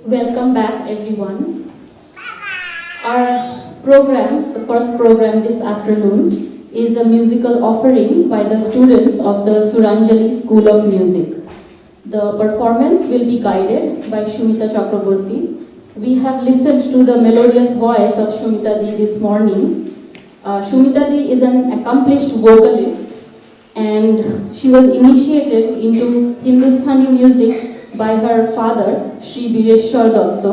Welcome back, everyone. Our program, the first program this afternoon, is a musical offering by the students of the Suranjali School of Music. The performance will be guided by Shumita Chakraborty. We have listened to the melodious voice of Shumita Di this morning. Shumita Di is an accomplished vocalist, and she was initiated into Hindustani music by her father, Sri Bireshwar Datta,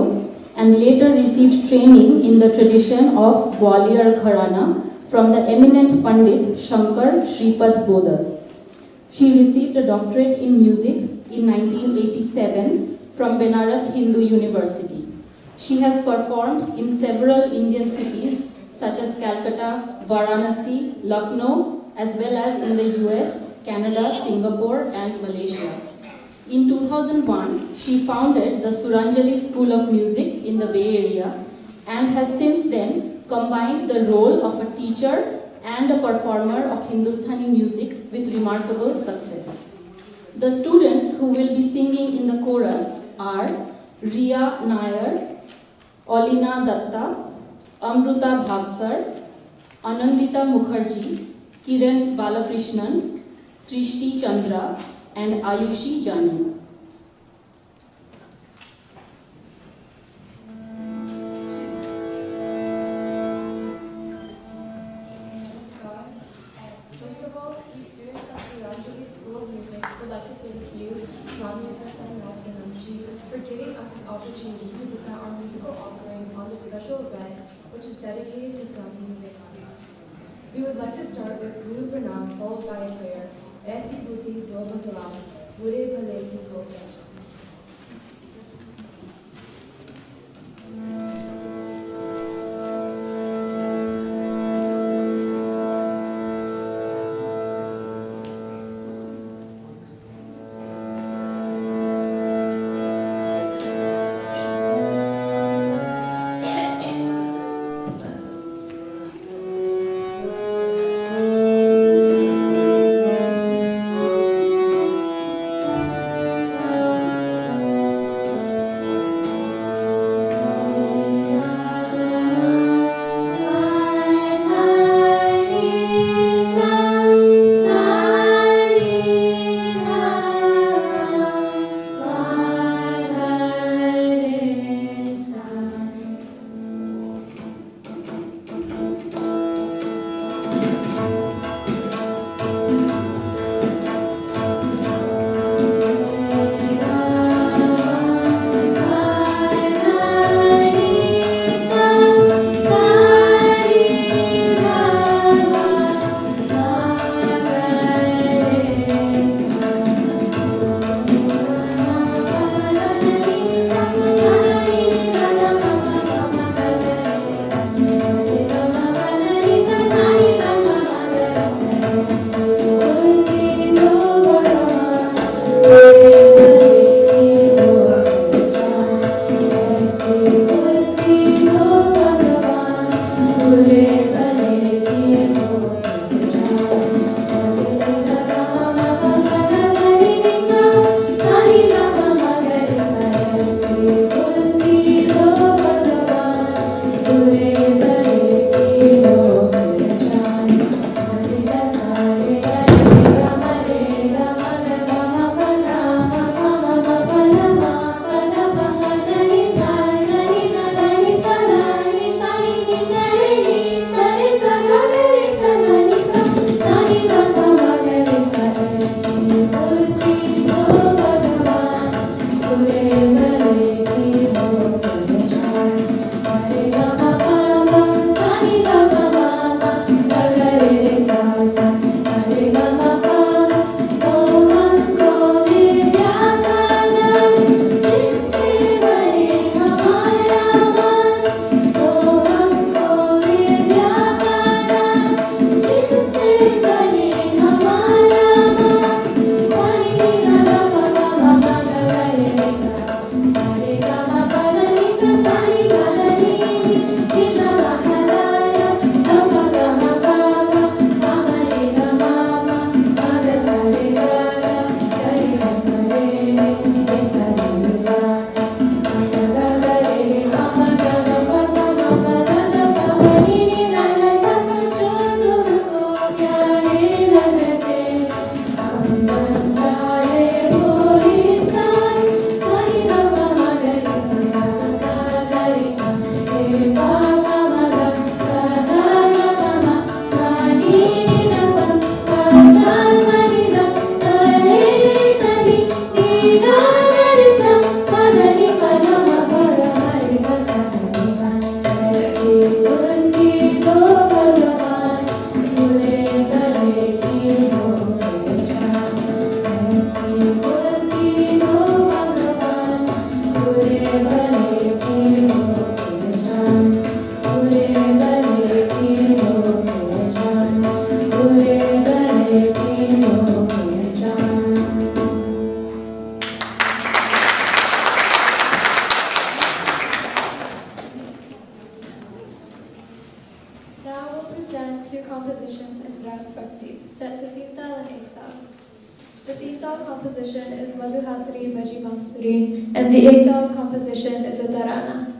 and later received training in the tradition of Gwalior Gharana from the eminent Pandit Shankar Shripad Bodas. She received a doctorate in music in 1987 from Benares Hindu University. She has performed in several Indian cities such as Calcutta, Varanasi, Lucknow, as well as in the US, Canada, Singapore, and Malaysia. In 2001, she founded the Suranjali School of Music in the Bay Area and has since then combined the role of a teacher and a performer of Hindustani music with remarkable success. The students who will be singing in the chorus are Riya Nair, Olina Datta, Amruta Bhavsar, Anandita Mukherjee, Kiran Balakrishnan, Srishti Chandra, and Ayushi Jani. Namaskar. First of all, we students of Suranjali School of Music would like to thank you, Swami Vivekananda, for giving us this opportunity to present our musical offering on this special event, which is dedicated to Swami Vivekananda. We would like to start with Guru Pranam, followed by a prayer. Aisi Buddhi Dobhagalam, Bure Bhale Ki Gocha. The Tital composition is Madhuhasari Bajivansuri, and the Ektal composition is a Tarana.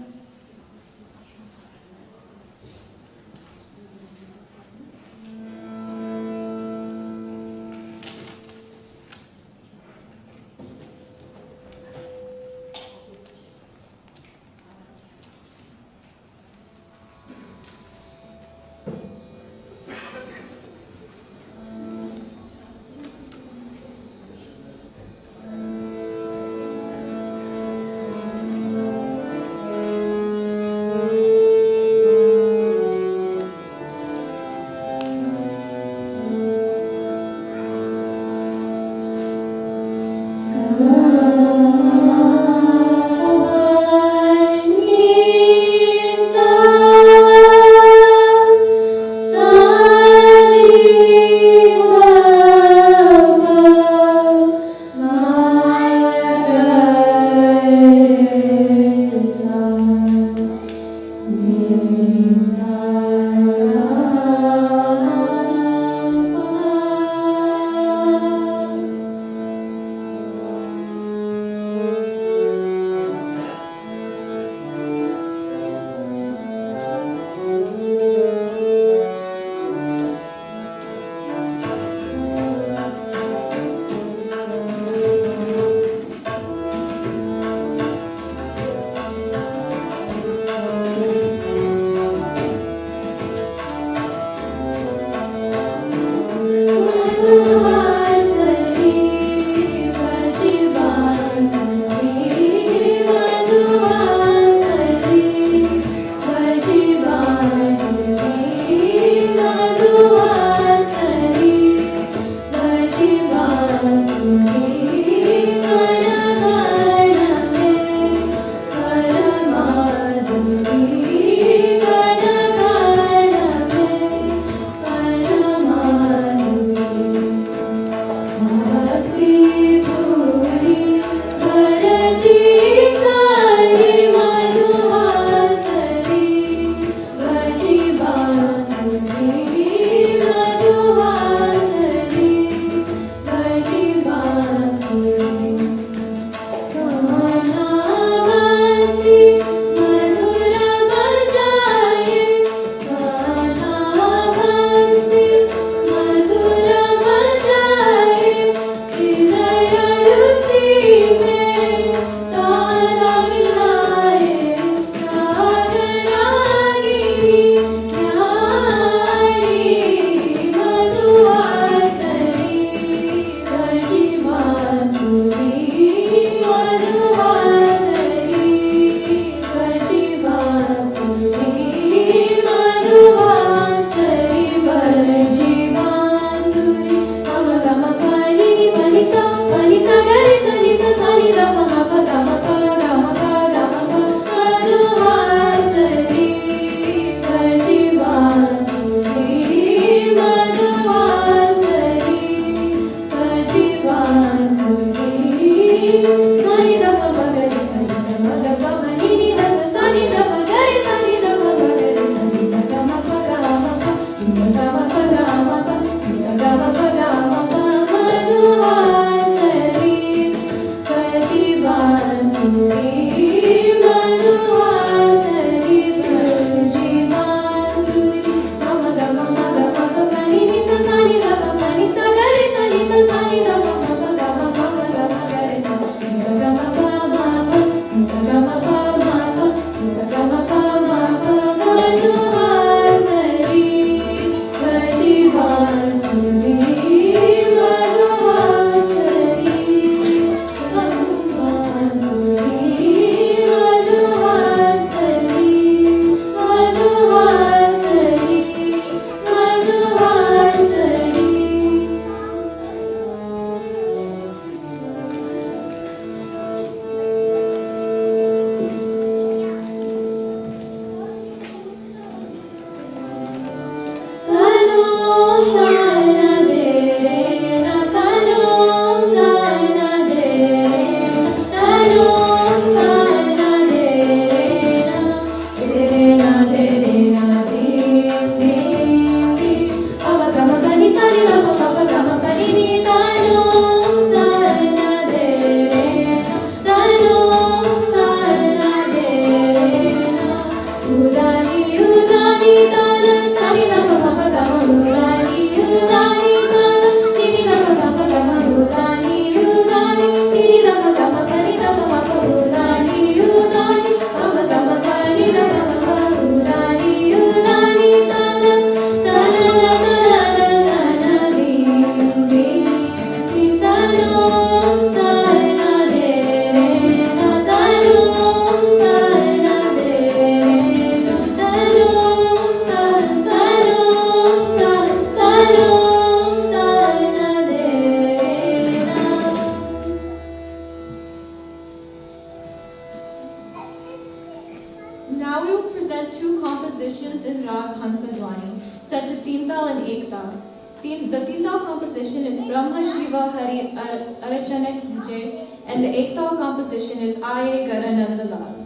compositions in Rag Hansadwani, set to Tintal and Ektal. The Tintal composition is Brahma Shiva Hari Arachanak Vijay, and the Ektal composition is Aye Garanandalal.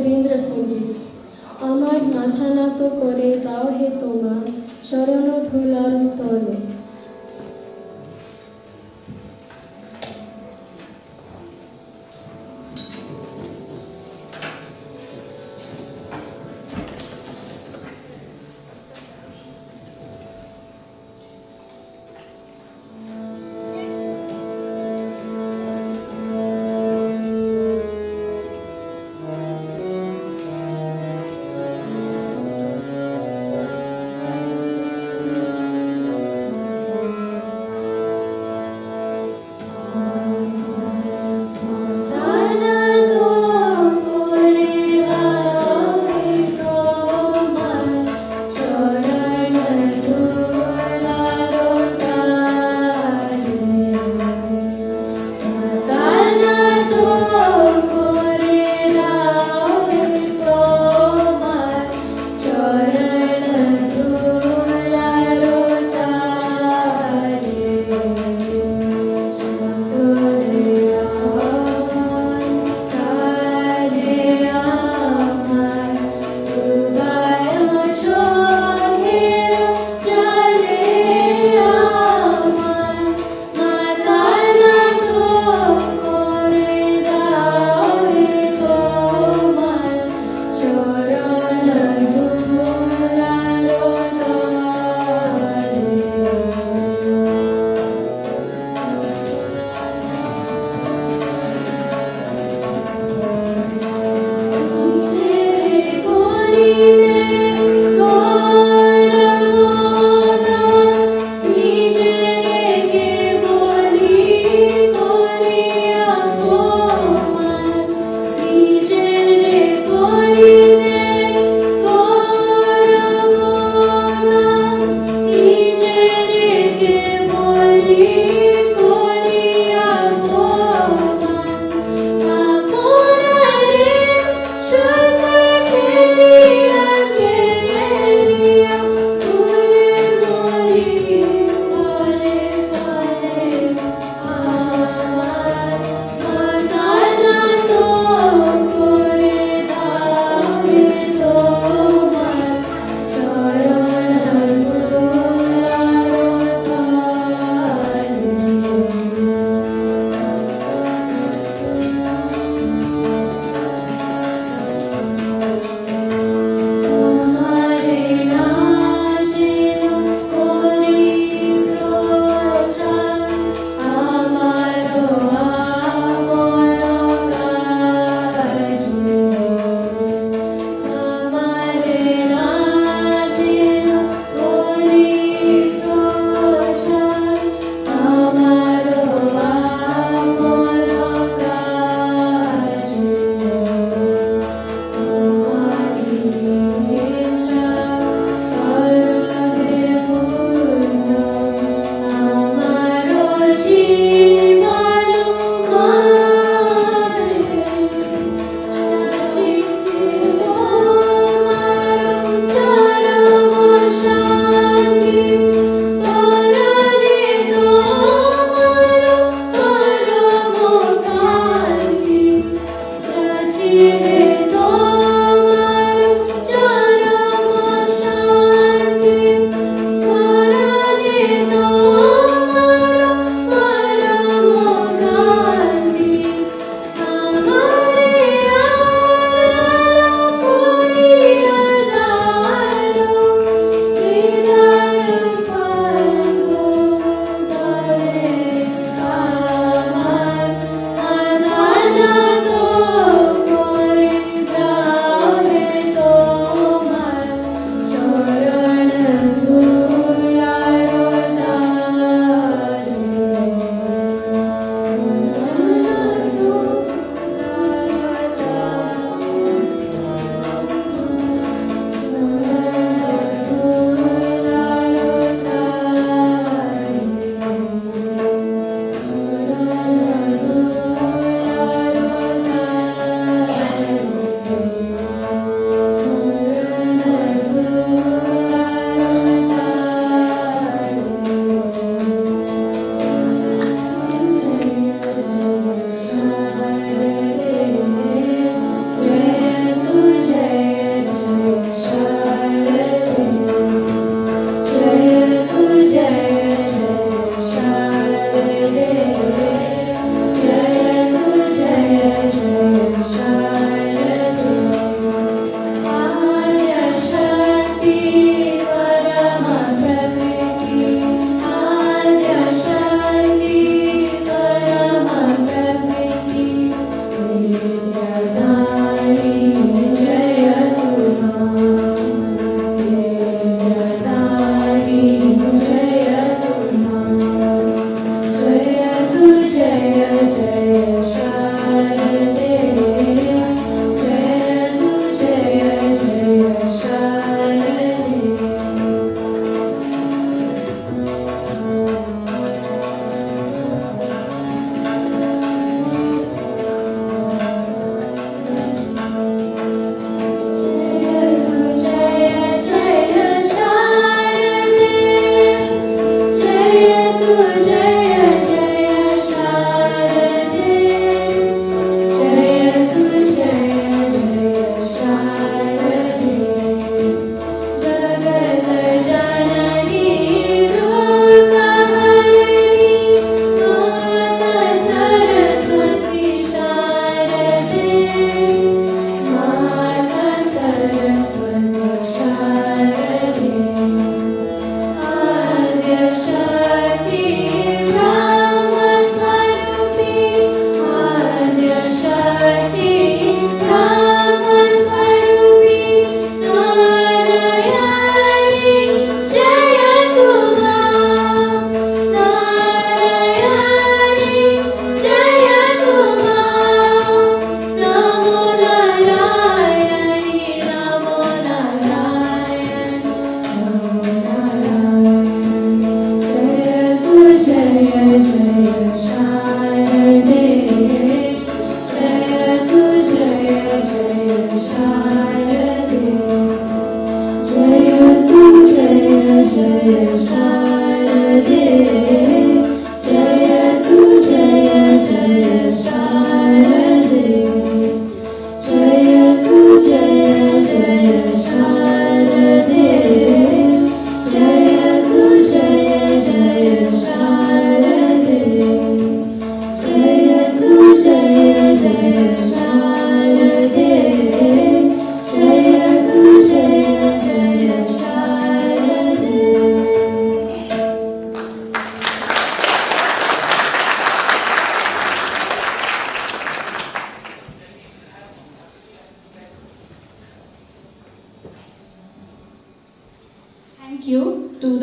Rabindra সঙ্গীত। আমার মাথা নত করে দাও হে তোমার চরণ ধুলার তলে।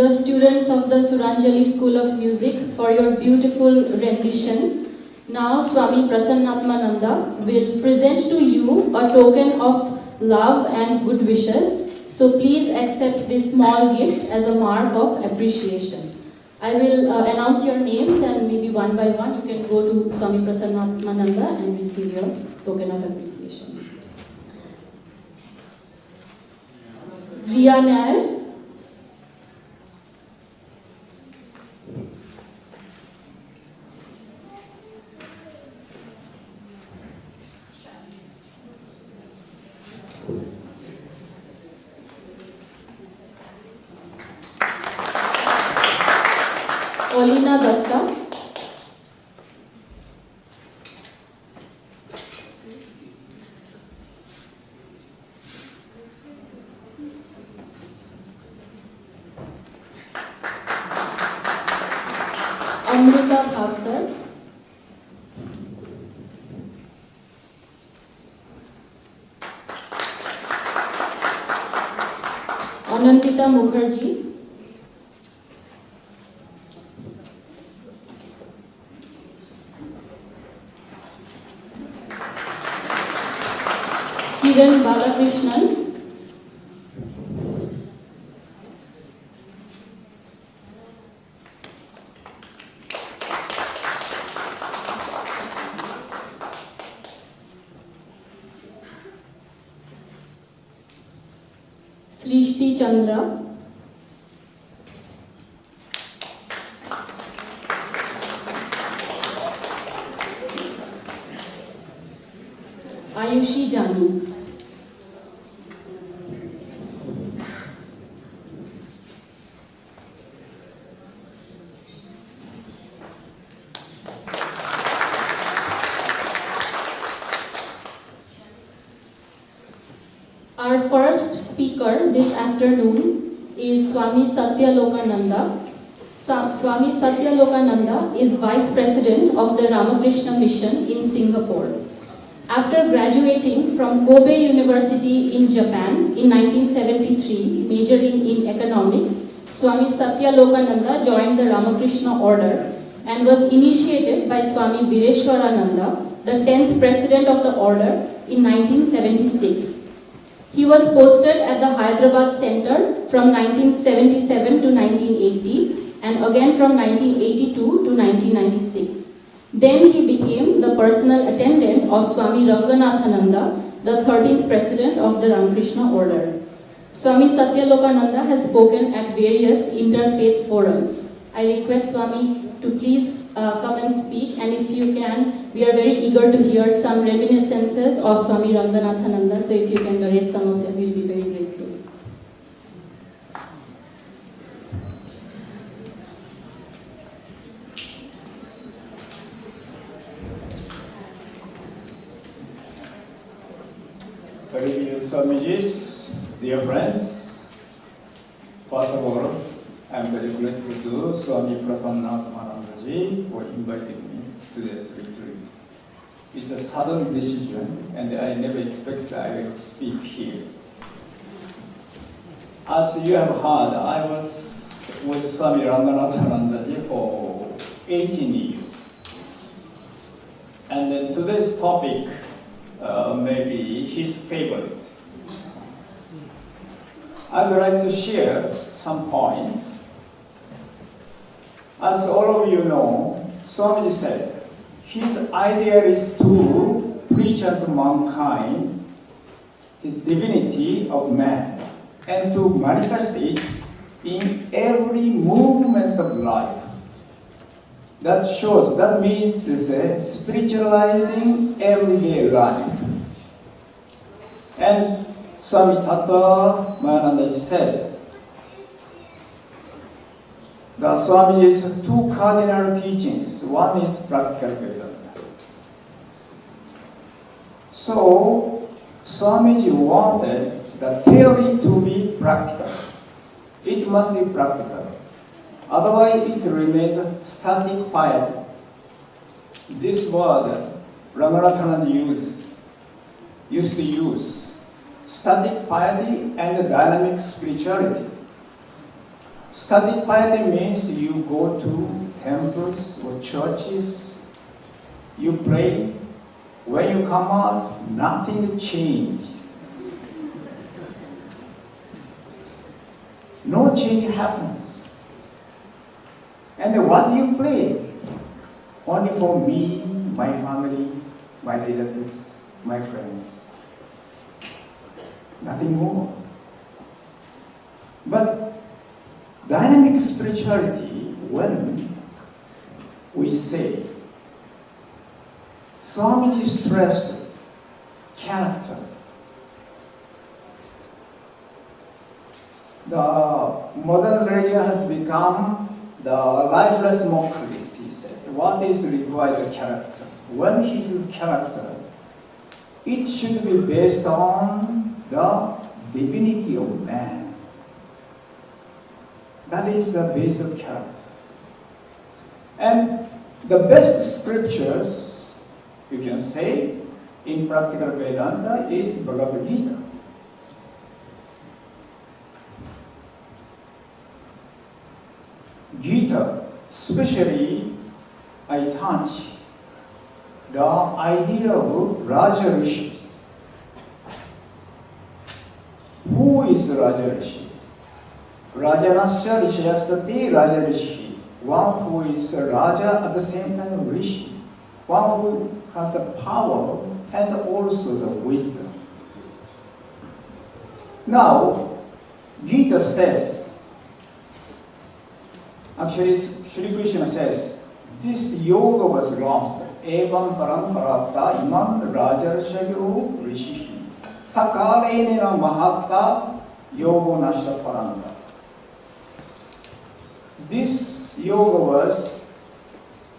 the students of the Suranjali School of Music for your beautiful rendition. Now Swami Prasannatmananda will present to you a token of love and good wishes. So please accept this small gift as a mark of appreciation. I will announce your names, and maybe one by one you can go to Swami Prasannatmananda and receive your token of appreciation. Riya Nair, Olina Datta, Amrita Bhavsar, Anantita Mukherjee, Kiran Balakrishnan, Srishti Chandra, Ayushi Jani. Our first speaker this afternoon is Swami Satyalokananda. Swami Satyalokananda is Vice President of the Ramakrishna Mission in Singapore. After graduating from Kobe University in Japan in 1973, majoring in economics, Swami Satyalokananda joined the Ramakrishna Order and was initiated by Swami Vireshwarananda, the 10th President of the Order, in 1976. He was posted at the Hyderabad Center from 1977 to 1980 and again from 1982 to 1996. Then he became the personal attendant of Swami Ranganathananda, the 13th President of the Ramakrishna Order. Swami Satyalokananda has spoken at various interfaith forums. I request Swami to please come and speak, and if you can, we are very eager to hear some reminiscences of Swami Ranganathananda, so if you can narrate some of them, we'll be very grateful. Very dear Swamijis, dear friends, first of all, I am very grateful to Swami Prasannatmanandaji for inviting me to this retreat. It's a sudden decision, and I never expected I will speak here. As you have heard, I was with Swami Ranganathanandaji for 18 years. And then today's topic may be his favorite. I'd like to share some points. As all of you know, Swamiji said, his idea is to preach unto mankind his divinity of man and to manifest it in every movement of life. That means spiritualizing everyday life. And Swami Tattva Mayananda said, the Swamiji's two cardinal teachings, one is practical Vedanta. So, Swamiji wanted the theory to be practical. It must be practical. Otherwise, it remains static piety. This word Ranganathananda used to use static piety and dynamic spirituality. Study piety means you go to temples or churches, you pray. When you come out, nothing changed. No change happens. And what do you pray? Only for me, my family, my relatives, my friends. Nothing more. But dynamic spirituality, when we say, Swamiji stressed character. The modern religion has become the lifeless mockeries, he said. What is required the character? When he says character, it should be based on the divinity of man. That is the base of character. And the best scriptures, you can say, in practical Vedanta is Bhagavad Gita. Gita, especially I touch the idea of Raja Rishis. Who is Raja Rishi? Rajanascha Rishiyastati Raja Rishi. One who is a Raja at the same time Rishi. One who has the power and also the wisdom. Now, Gita says, actually Shri Krishna says, this yoga was lost. Evam param parapta imam rajarshayo rishihi. Sakalenena mahatta yoga nasha paranta. This yoga was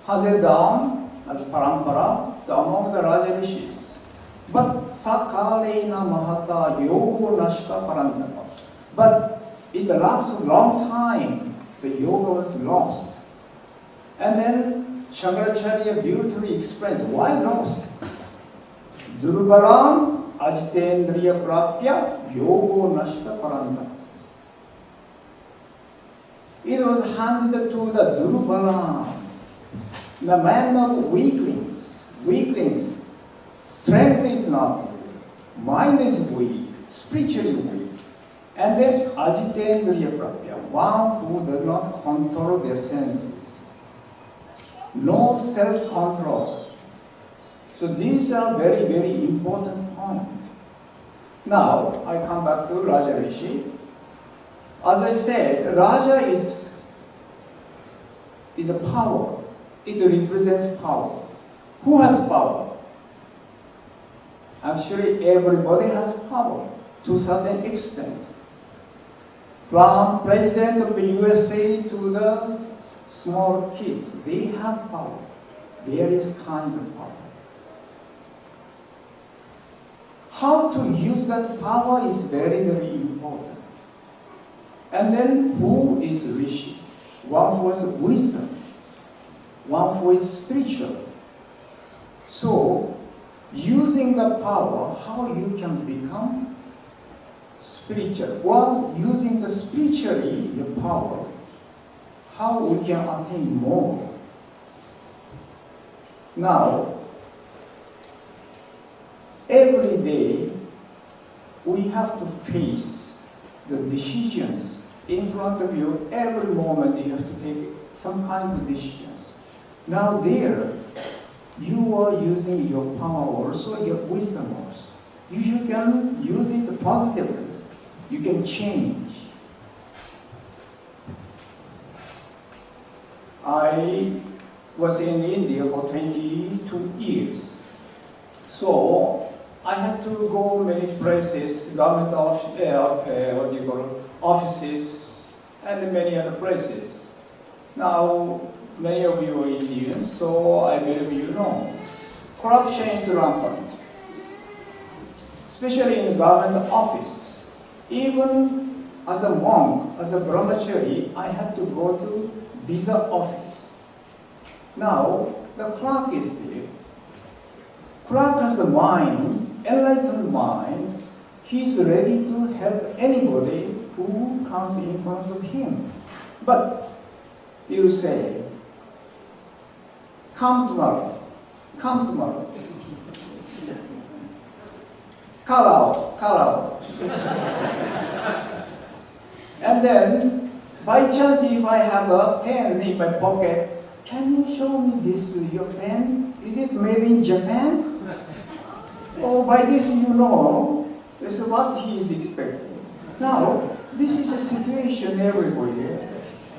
handed down as parampara among the Raja Rishis. But Sakalena Mahata Yoga Nashta Parantapa. But in the lapse of long time, the yoga was lost. And then Shankaracharya beautifully explains why lost. Durbalam Ajitendriya Prapya Yoga Nashta Parantapa. It was handed to the Durbalam, the man of weaklings. Weaklings. Strength is not there. Mind is weak, spiritually weak. And then Ajitendriya Prapya, one who does not control their senses. No self-control. So these are very, very important points. Now, I come back to Raja Rishi. As I said, Raja is a power. It represents power. Who has power? Actually, everybody has power to a certain extent. From President of the USA to the small kids, they have power, various kinds of power. How to use that power is very, very important. And then who is Rishi? One who has wisdom. One who is spiritual. So, using the power, how you can become spiritual? Well, using the spiritually, the power, how we can attain more. Now, every day, we have to face the decisions in front of you. Every moment you have to take some kind of decisions. Now there, you are using your power also, your wisdom also. If you can use it positively, you can change. I was in India for 22 years. So I had to go many places, government offices, and many other places. Now, many of you are Indians, so I believe you know. Corruption is rampant, especially in the government office. Even as a monk, as a brahmachari, I had to go to visa office. Now, the clerk is there. Clerk has the mind, enlightened mind. He's ready to help anybody who comes in front of him. But you say, come tomorrow, come tomorrow. Call out. And then, by chance, if I have a pen in my pocket, can you show me this, your pen? Is it made in Japan? Oh, by this you know, this is what he is expecting. Now, this is a situation everybody.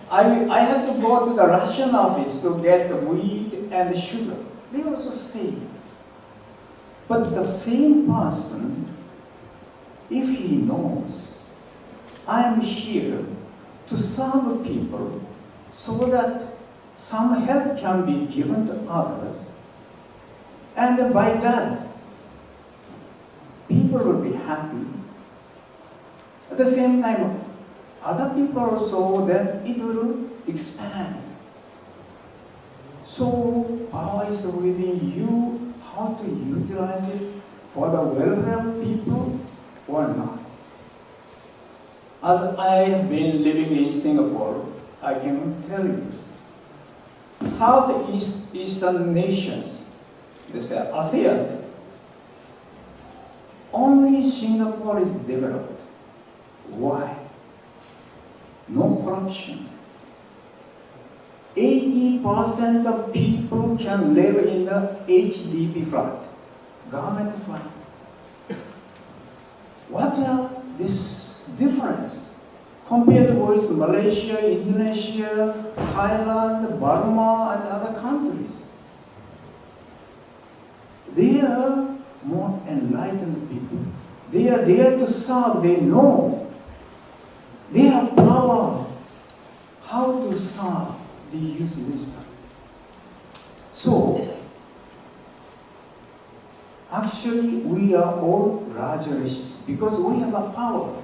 I had to go to the Russian office to get the wheat and the sugar. They also save. But the same person, if he knows, I am here to serve people so that some help can be given to others, and by that, people will be happy. At the same time, other people also, then it will expand. So, power is within you, how to utilize it for the welfare of people or not. As I have been living in Singapore, I can tell you, Southeastern nations, they say ASEAN, only Singapore is developed. Why? No corruption. 80% of people can live in a HDB flat, government flat. What's this difference compared with Malaysia, Indonesia, Thailand, Burma, and other countries? They are more enlightened people. They are there to serve. They know. They have power. How to serve? They use wisdom. So, actually, we are all Rajarishis because we have a power.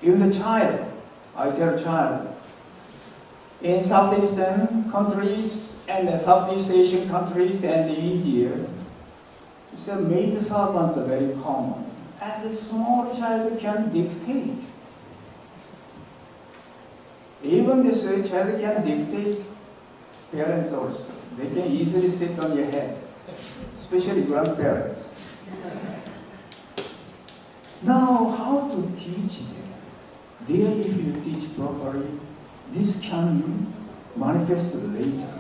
Even the child, I tell child, in Southeastern countries and the Southeast Asian countries and India, so maid servants are very common. And the small child can dictate. Even this child can dictate parents also. They can easily sit on your heads, especially grandparents. Now, how to teach them? There, if you teach properly, this can manifest later.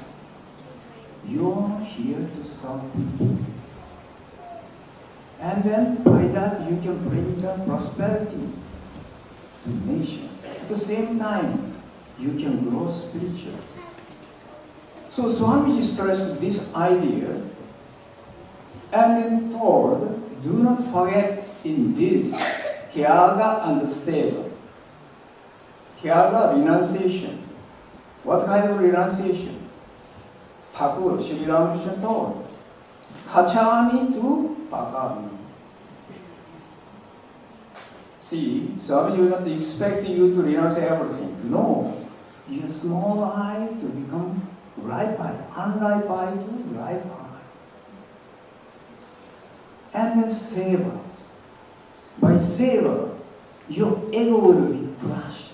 You're here to serve people. And then by that you can bring the prosperity to nations. At the same time, you can grow spiritually. So Swamiji stressed this idea and then told, do not forget in this Tyaga and Seva. Tyaga, renunciation. What kind of renunciation? Thakur, Sri Ramakrishna told, Kachani to Pakami. See, Swamiji will not expect you to renounce everything. No. Your small eye to become ripe eye, unripe eye to ripe eye. And then seva. By seva, your ego will be crushed.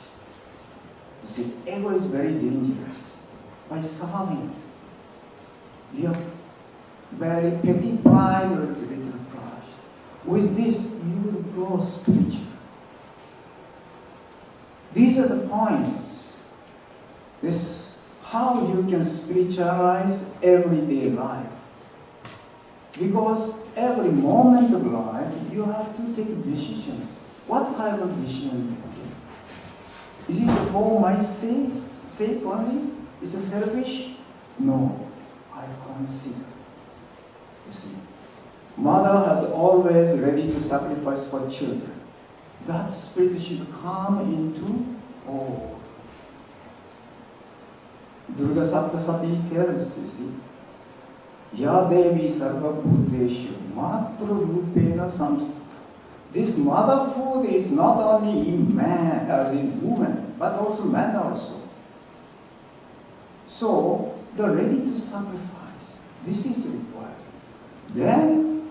You see, ego is very dangerous. By serving, your very petty pride will be little crushed. With this, you will grow spiritual. These are the points. This how you can spiritualize everyday life. Because every moment of life, you have to take a decision. What kind of decision do you take? Is it for my sake only? Is it selfish? No, I consider. You see, mother has always ready to sacrifice for children. That spirit should come into all. Durga Saptasati tells, you see, Ya Devi Sarva Bhuteshu Matra Rupena Samstha. This motherhood is not only in man, as in woman, but also man also. So, they're ready to sacrifice. This is required. Then,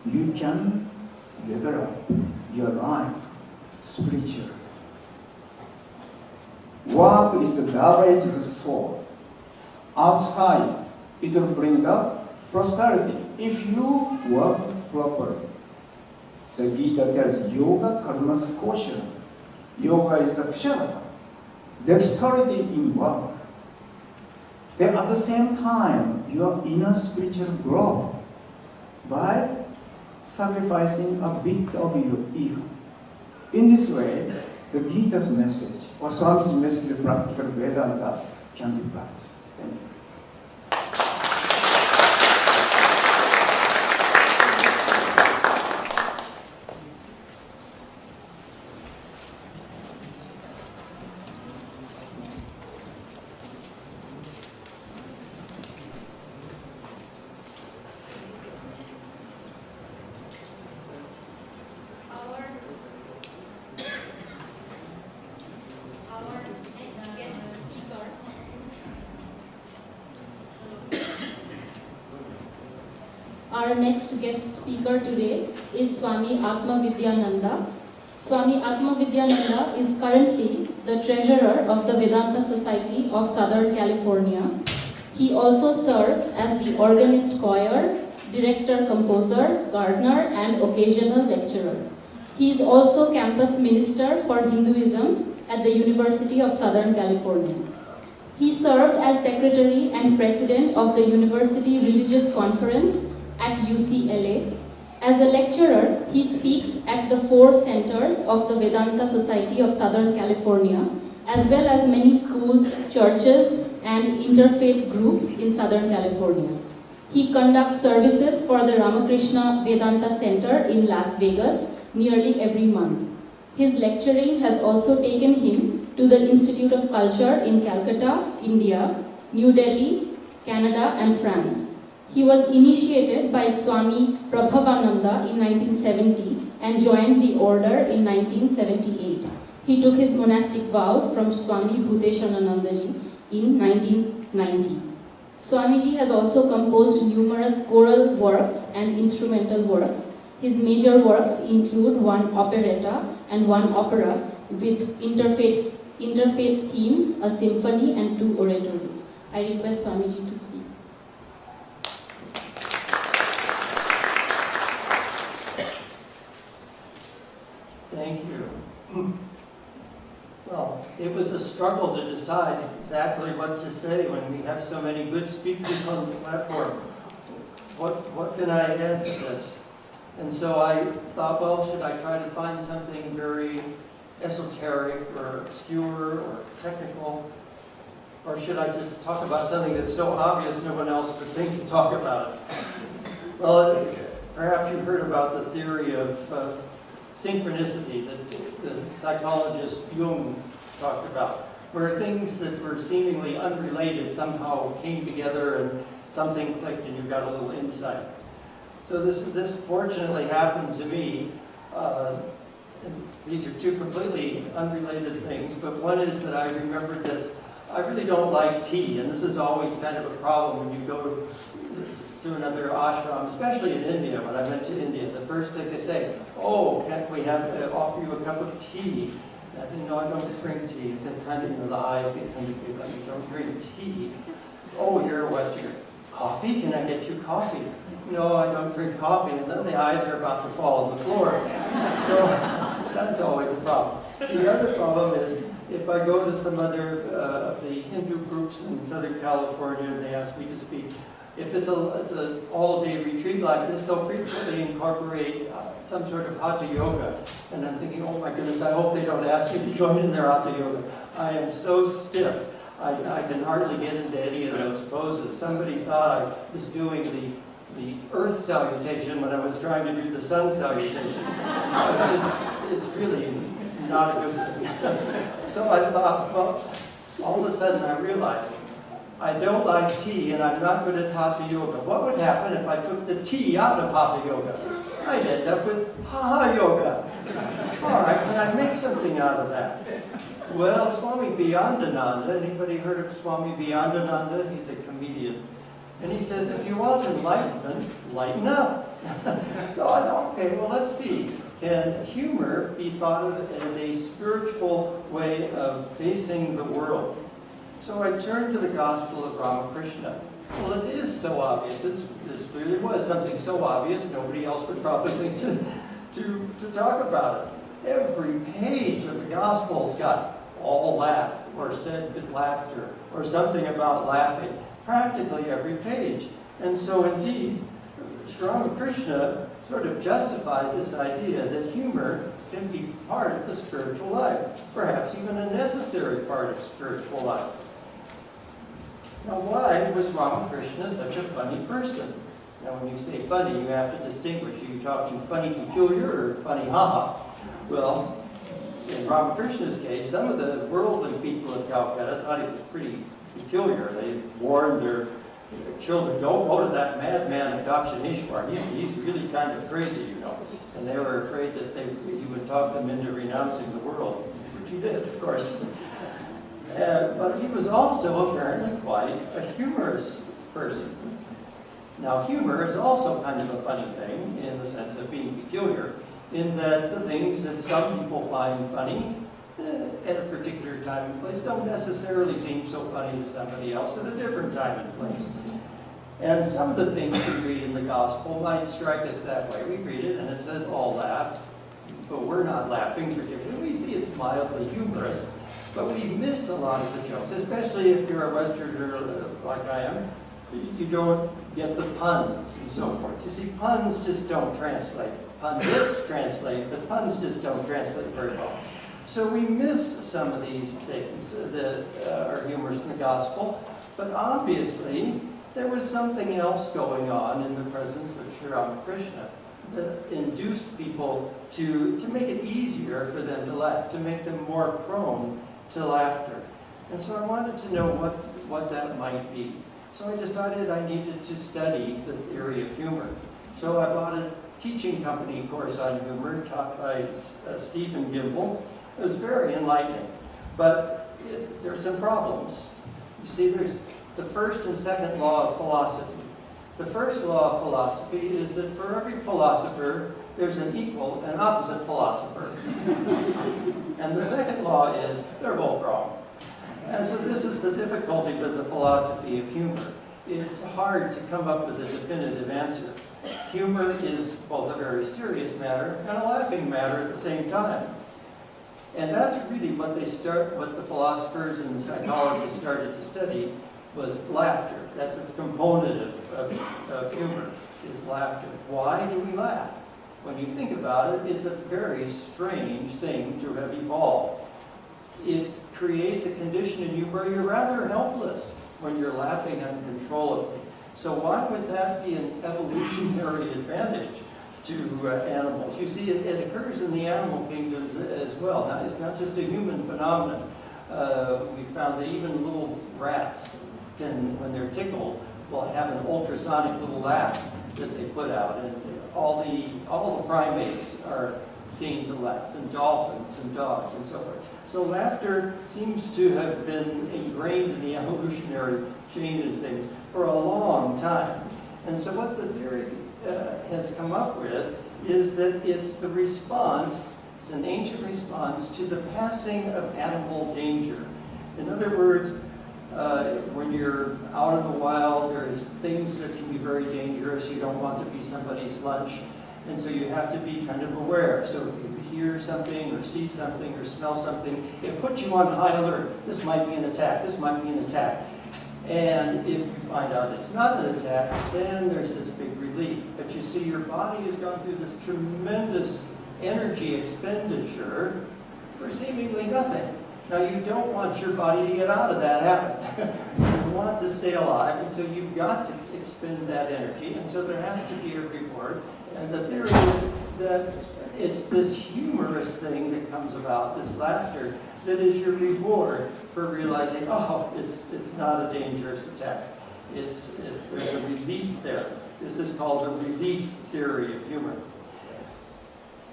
you can develop your life spiritually. Work is a double-edged sword. Outside, it will bring up prosperity if you work properly. The Gita tells yoga karma skosha. Yoga is a ksharata, dexterity in work. Then at the same time, your inner spiritual growth by sacrificing a bit of your ego. In this way, the Gita's message, or Swami's message of practical Vedanta can be practiced. Thank you. Our next guest speaker today is Swami Atma Vidyananda. Swami Atma Vidyananda is currently the treasurer of the Vedanta Society of Southern California. He also serves as the organist choir, director composer, gardener, and occasional lecturer. He is also campus minister for Hinduism at the University of Southern California. He served as secretary and president of the University Religious Conference at UCLA. As a lecturer, he speaks at the 4 centers of the Vedanta Society of Southern California, as well as many schools, churches, and interfaith groups in Southern California. He conducts services for the Ramakrishna Vedanta Center in Las Vegas nearly every month. His lecturing has also taken him to the Institute of Culture in Calcutta, India, New Delhi, Canada, and France. He was initiated by Swami Prabhavananda in 1970 and joined the order in 1978. He took his monastic vows from Swami Bhuteshananandaji in 1990. Swamiji has also composed numerous choral works and instrumental works. His major works include 1 operetta and 1 opera with interfaith themes, a symphony, and 2 oratories. I request Swamiji to speak. Thank you. Well, it was a struggle to decide exactly what to say when we have so many good speakers on the platform. What can I add to this? And so I thought, well, should I try to find something very esoteric or obscure or technical? Or should I just talk about something that's so obvious no one else would think to talk about it? Well, perhaps you've heard about the theory of synchronicity that the psychologist Jung talked about, where things that were seemingly unrelated somehow came together and something clicked and you got a little insight. So this fortunately happened to me. These are 2 completely unrelated things, but one is that I remembered that I really don't like tea, and this is always kind of a problem when you go to another ashram, especially in India. When I went to India, the first thing they say, oh, can't we offer you a cup of tea? And I said, no, I don't drink tea. It's kind of, the eyes get kind of big, like you don't drink tea. Oh, you're a Westerner. Coffee? Can I get you coffee? No, I don't drink coffee. And then the eyes are about to fall on the floor. So that's always a problem. The other problem is, if I go to some other of the Hindu groups in Southern California and they ask me to speak, if it's an all-day retreat like this, they'll frequently incorporate some sort of hatha yoga. And I'm thinking, oh my goodness, I hope they don't ask me to join in their hatha yoga. I am so stiff. I can hardly get into any of those poses. Somebody thought I was doing the earth salutation when I was trying to do the sun salutation. It's really not a good thing. So I thought, well, all of a sudden I realized I don't like tea and I'm not good at hatha yoga. What would happen if I took the tea out of hatha yoga? I'd end up with ha yoga. All right, can I make something out of that? Well, Swami Vivekananda, anybody heard of Swami Vivekananda? He's a comedian. And he says, if you want enlightenment, lighten up. So I thought, okay, well, let's see. can humor be thought of as a spiritual way of facing the world? So I turned to the Gospel of Ramakrishna. Well, it is so obvious. This really was something so obvious, nobody else would probably think to talk about it. Every page of the Gospel's got all laugh, or said with laughter, or something about laughing. Practically every page. And so indeed, Sri Ramakrishna sort of justifies this idea that humor can be part of the spiritual life, perhaps even a necessary part of spiritual life. Now, why was Ramakrishna such a funny person? Now, when you say funny, you have to distinguish. Are you talking funny peculiar or funny haha? Well, in Ramakrishna's case, some of the worldly people of Calcutta thought he was pretty peculiar. They warned their children, don't go to that madman of Dakshineshwar. He's really kind of crazy, you know. And they were afraid that he would talk them into renouncing the world, which he did, of course. But he was also apparently quite a humorous person. Now, humor is also kind of a funny thing in the sense of being peculiar, in that the things that some people find funny at a particular time and place don't necessarily seem so funny to somebody else at a different time and place. And some of the things we read in the Gospel might strike us that way. We read it and it says all laugh, but we're not laughing particularly. We see it's mildly humorous, but we miss a lot of the jokes, especially if you're a Westerner like I am. You don't get the puns and so forth. You see, puns just don't translate. Pundits translate, but puns just don't translate very well. So we miss some of these things that are humorous in the Gospel, but obviously there was something else going on in the presence of Sri Ramakrishna that induced people to make it easier for them to laugh, to make them more prone to laughter. And so I wanted to know what that might be. So I decided I needed to study the theory of humor. So I bought a teaching company course on humor taught by Stephen Gimble. It was very enlightening, but there's some problems. You see, there's the first and second law of philosophy. The first law of philosophy is that for every philosopher, there's an equal and opposite philosopher. And the second law is they're both wrong. And so this is the difficulty with the philosophy of humor. It's hard to come up with a definitive answer. Humor is both a very serious matter and a laughing matter at the same time. And that's really what the philosophers and the psychologists started to study was laughter. That's a component of humor, is laughter. Why do we laugh? When you think about it, it's a very strange thing to have evolved. It creates a condition in you where you're rather helpless when you're laughing uncontrollably. So why would that be an evolutionary advantage to animals? You see, it occurs in the animal kingdoms as well. Now, it's not just a human phenomenon. We found that even little rats can, when they're tickled, will have an ultrasonic little laugh that they put out. And all the primates are seen to laugh, and dolphins and dogs and so forth. So laughter seems to have been ingrained in the evolutionary chain of things for a long time. And so what the theory has come up with is that it's the response, it's an ancient response to the passing of animal danger. In other words, when you're out in the wild, there's things that can be very dangerous. You don't want to be somebody's lunch. And so you have to be kind of aware. So if you hear something or see something or smell something, it puts you on high alert. This might be an attack. This might be an attack. And if you find out it's not an attack, then there's this big relief. But you see, your body has gone through this tremendous energy expenditure for seemingly nothing. Now, you don't want your body to get out of that habit. You want to stay alive, and so you've got to expend that energy, and so there has to be a reward. And the theory is that it's this humorous thing that comes about, this laughter, that is your reward for realizing, oh, it's not a dangerous attack. There's a relief there. This is called the relief theory of humor.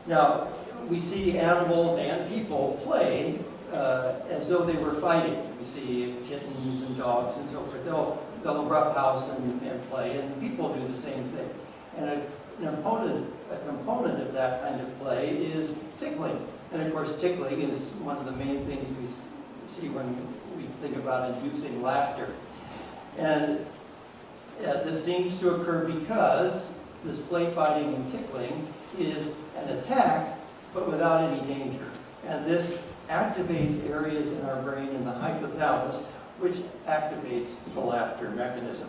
Now, we see animals and people play as though they were fighting. We see kittens and dogs and so forth. They'll roughhouse and play, and people do the same thing. And a component of that kind of play is tickling. And of course, tickling is one of the main things we see when we think about inducing laughter. And this seems to occur because this play fighting and tickling is an attack, but without any danger. And this activates areas in our brain in the hypothalamus, which activates the laughter mechanism.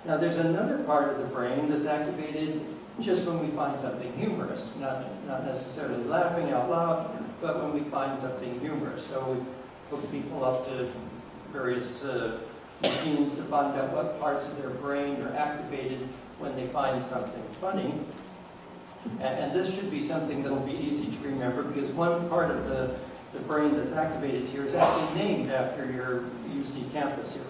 Now there's another part of the brain that's activated just when we find something humorous, not necessarily laughing out loud, but when we find something humorous. So we hook people up to various machines to find out what parts of their brain are activated when they find something funny. And this should be something that'll be easy to remember, because one part of the brain that's activated here is actually named after your UC campus here.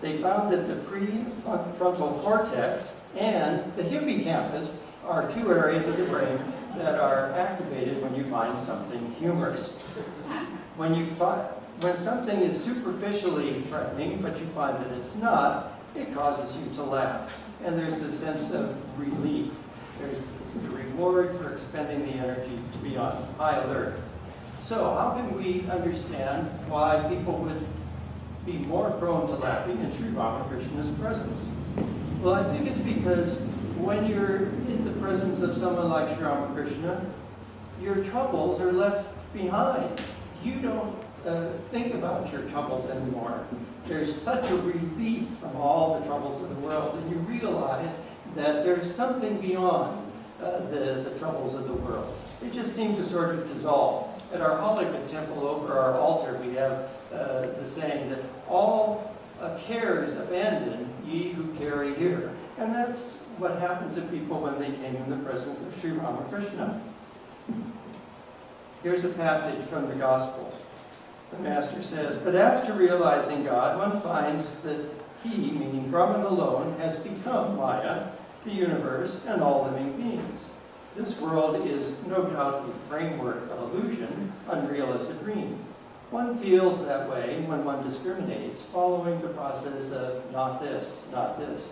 They found that the prefrontal cortex and the hippocampus are two areas of the brain that are activated when you find something humorous. When something is superficially threatening, but you find that it's not, it causes you to laugh. And there's this sense of relief. It's the reward for expending the energy to be on high alert. So how can we understand why people would be more prone to laughing in Sri Ramakrishna's presence? Well, I think it's because when you're in the presence of someone like Sri Ramakrishna, your troubles are left behind. You don't think about your troubles anymore. There's such a relief from all the troubles of the world, and you realize that there's something beyond the troubles of the world. It just seemed to sort of dissolve. At our Hollywood temple over our altar, we have the saying that all cares abandon, ye who tarry here. And that's what happened to people when they came in the presence of Sri Ramakrishna. Here's a passage from the Gospel. The Master says, "But after realizing God, one finds that he, meaning Brahman alone, has become Maya, the universe, and all living beings. This world is no doubt a framework of illusion, unreal as a dream. One feels that way when one discriminates, following the process of not this, not this.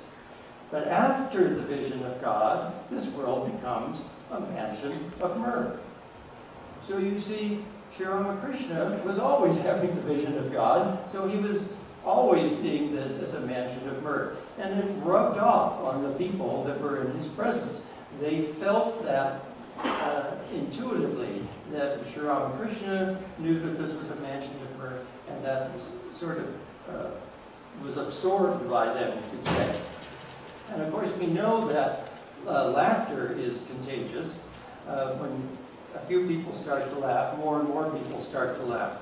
But after the vision of God, this world becomes a mansion of mirth." So you see, Sri Ramakrishna was always having the vision of God, so he was always seeing this as a mansion of mirth. And it rubbed off on the people that were in his presence. They felt that intuitively, that Sri Ramakrishna knew that this was a mansion of mirth, and that sort of was absorbed by them, you could say. And of course, we know that laughter is contagious. When a few people start to laugh, more and more people start to laugh.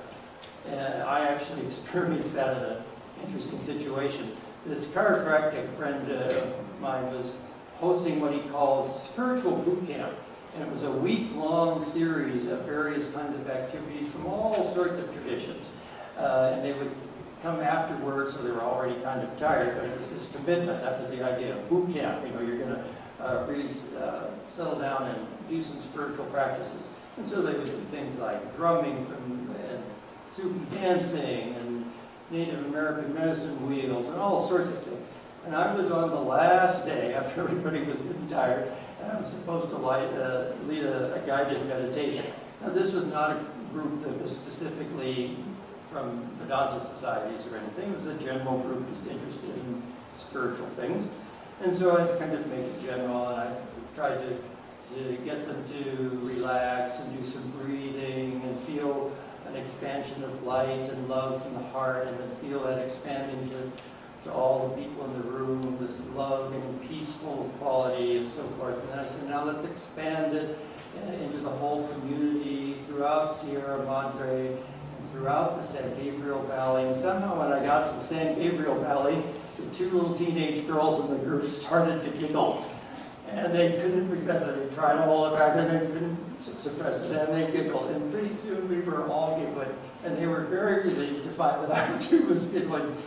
And I actually experienced that in an interesting situation. This chiropractic friend of mine was hosting what he called spiritual boot camp. And it was a week-long series of various kinds of activities from all sorts of traditions. And they would come afterwards, so they were already kind of tired, but it was this commitment. That was the idea of boot camp. You know, you're going to really settle down and do some spiritual practices. And so they would do things like drumming and Sufi dancing and Native American medicine wheels and all sorts of things. And I was on the last day after everybody was getting tired, and I was supposed to lead a guided meditation. Now this was not a group that was specifically from Vedanta societies or anything. It was a general group just interested in spiritual things. And so I kind of make it general, and I tried to get them to relax and do some breathing and feel an expansion of light and love from the heart, and then feel that expanding to all the people in the room, this loving, peaceful quality and so forth. And then I said, now let's expand it into the whole community throughout Sierra Madre and throughout the San Gabriel Valley. And somehow when I got to the San Gabriel Valley, the two little teenage girls in the group started to giggle. And they couldn't, because they tried to hold it back, and they couldn't suppress it, and they giggled. And pretty soon we were all giggling. And they were very relieved to find that I too was giggling.